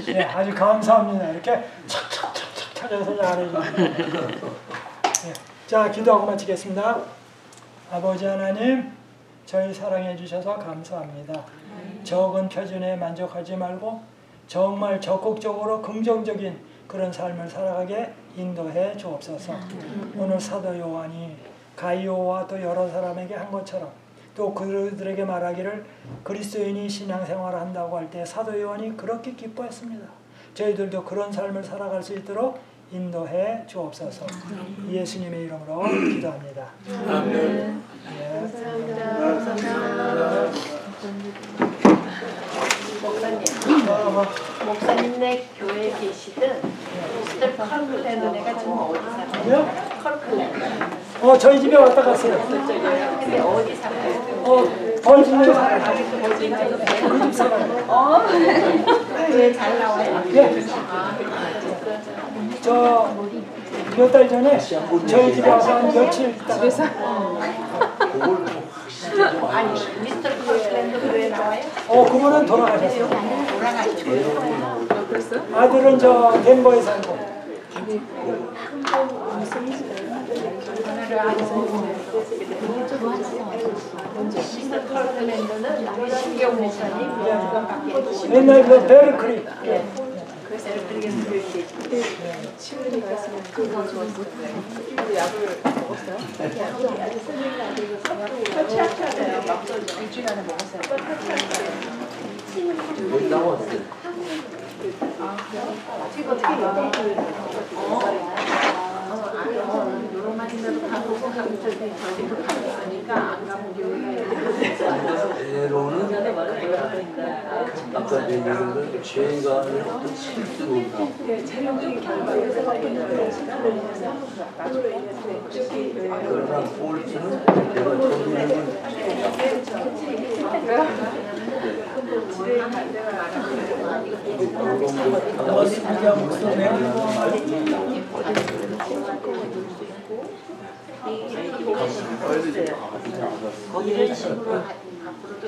네, 아주 감사합니다. 이렇게 착착착착 찾아서 잘해주세요. 네, 자, 기도하고 마치겠습니다. 아버지 하나님, 저희 사랑해 주셔서 감사합니다. 적은 표준에 만족하지 말고 정말 적극적으로 긍정적인 그런 삶을 살아가게 인도해 주옵소서. 오늘 사도 요한이 가이오와 또 여러 사람에게 한 것처럼 또 그들에게 말하기를 그리스도인이 신앙생활을 한다고 할 때 사도 요한이 그렇게 기뻐했습니다. 저희들도 그런 삶을 살아갈 수 있도록 인도해 주옵소서. 예수님의 이름으로 기도합니다. 아멘. 예. 목사님네 교회에 계시던 미스터 컬클랜드가 지금 어디 살아요? 컬클랜드. 저희 집에 왔다 갔어요. 근데 어디 살아요? 벌진에 살아요. 그 집 살아요. 왜 잘 나와요? 예. 몇 달 전에 저희 집에 와서 한 며칠 있다가 그걸 좀 확실히 좀 아니 알려주세요. 미스터 컬클랜드 왜 나와요? 그분은 돌아가셨어요. 돌아가셨어요. 아들은 저 덴버에 살고. 미스터 컬클랜드는 신경 목사님 그거밖에 없어요. 옛날 그 베르크리. 그래서 그렇게 교육이 치우니까 그거 좋았어요. 약을 먹었어요? 터치하셔야 막 일주일 안에 먹었어요. 여기 나왔어요. 요로마님도 가보고 저기도 가고 있으니까 안 가본 때로는 아까 얘기한 건 죄가 아닌 어떤 실수인가. 최종적인 결과에서 그러나 폴트는 내가 정리하는 이런 식으로 앞으로도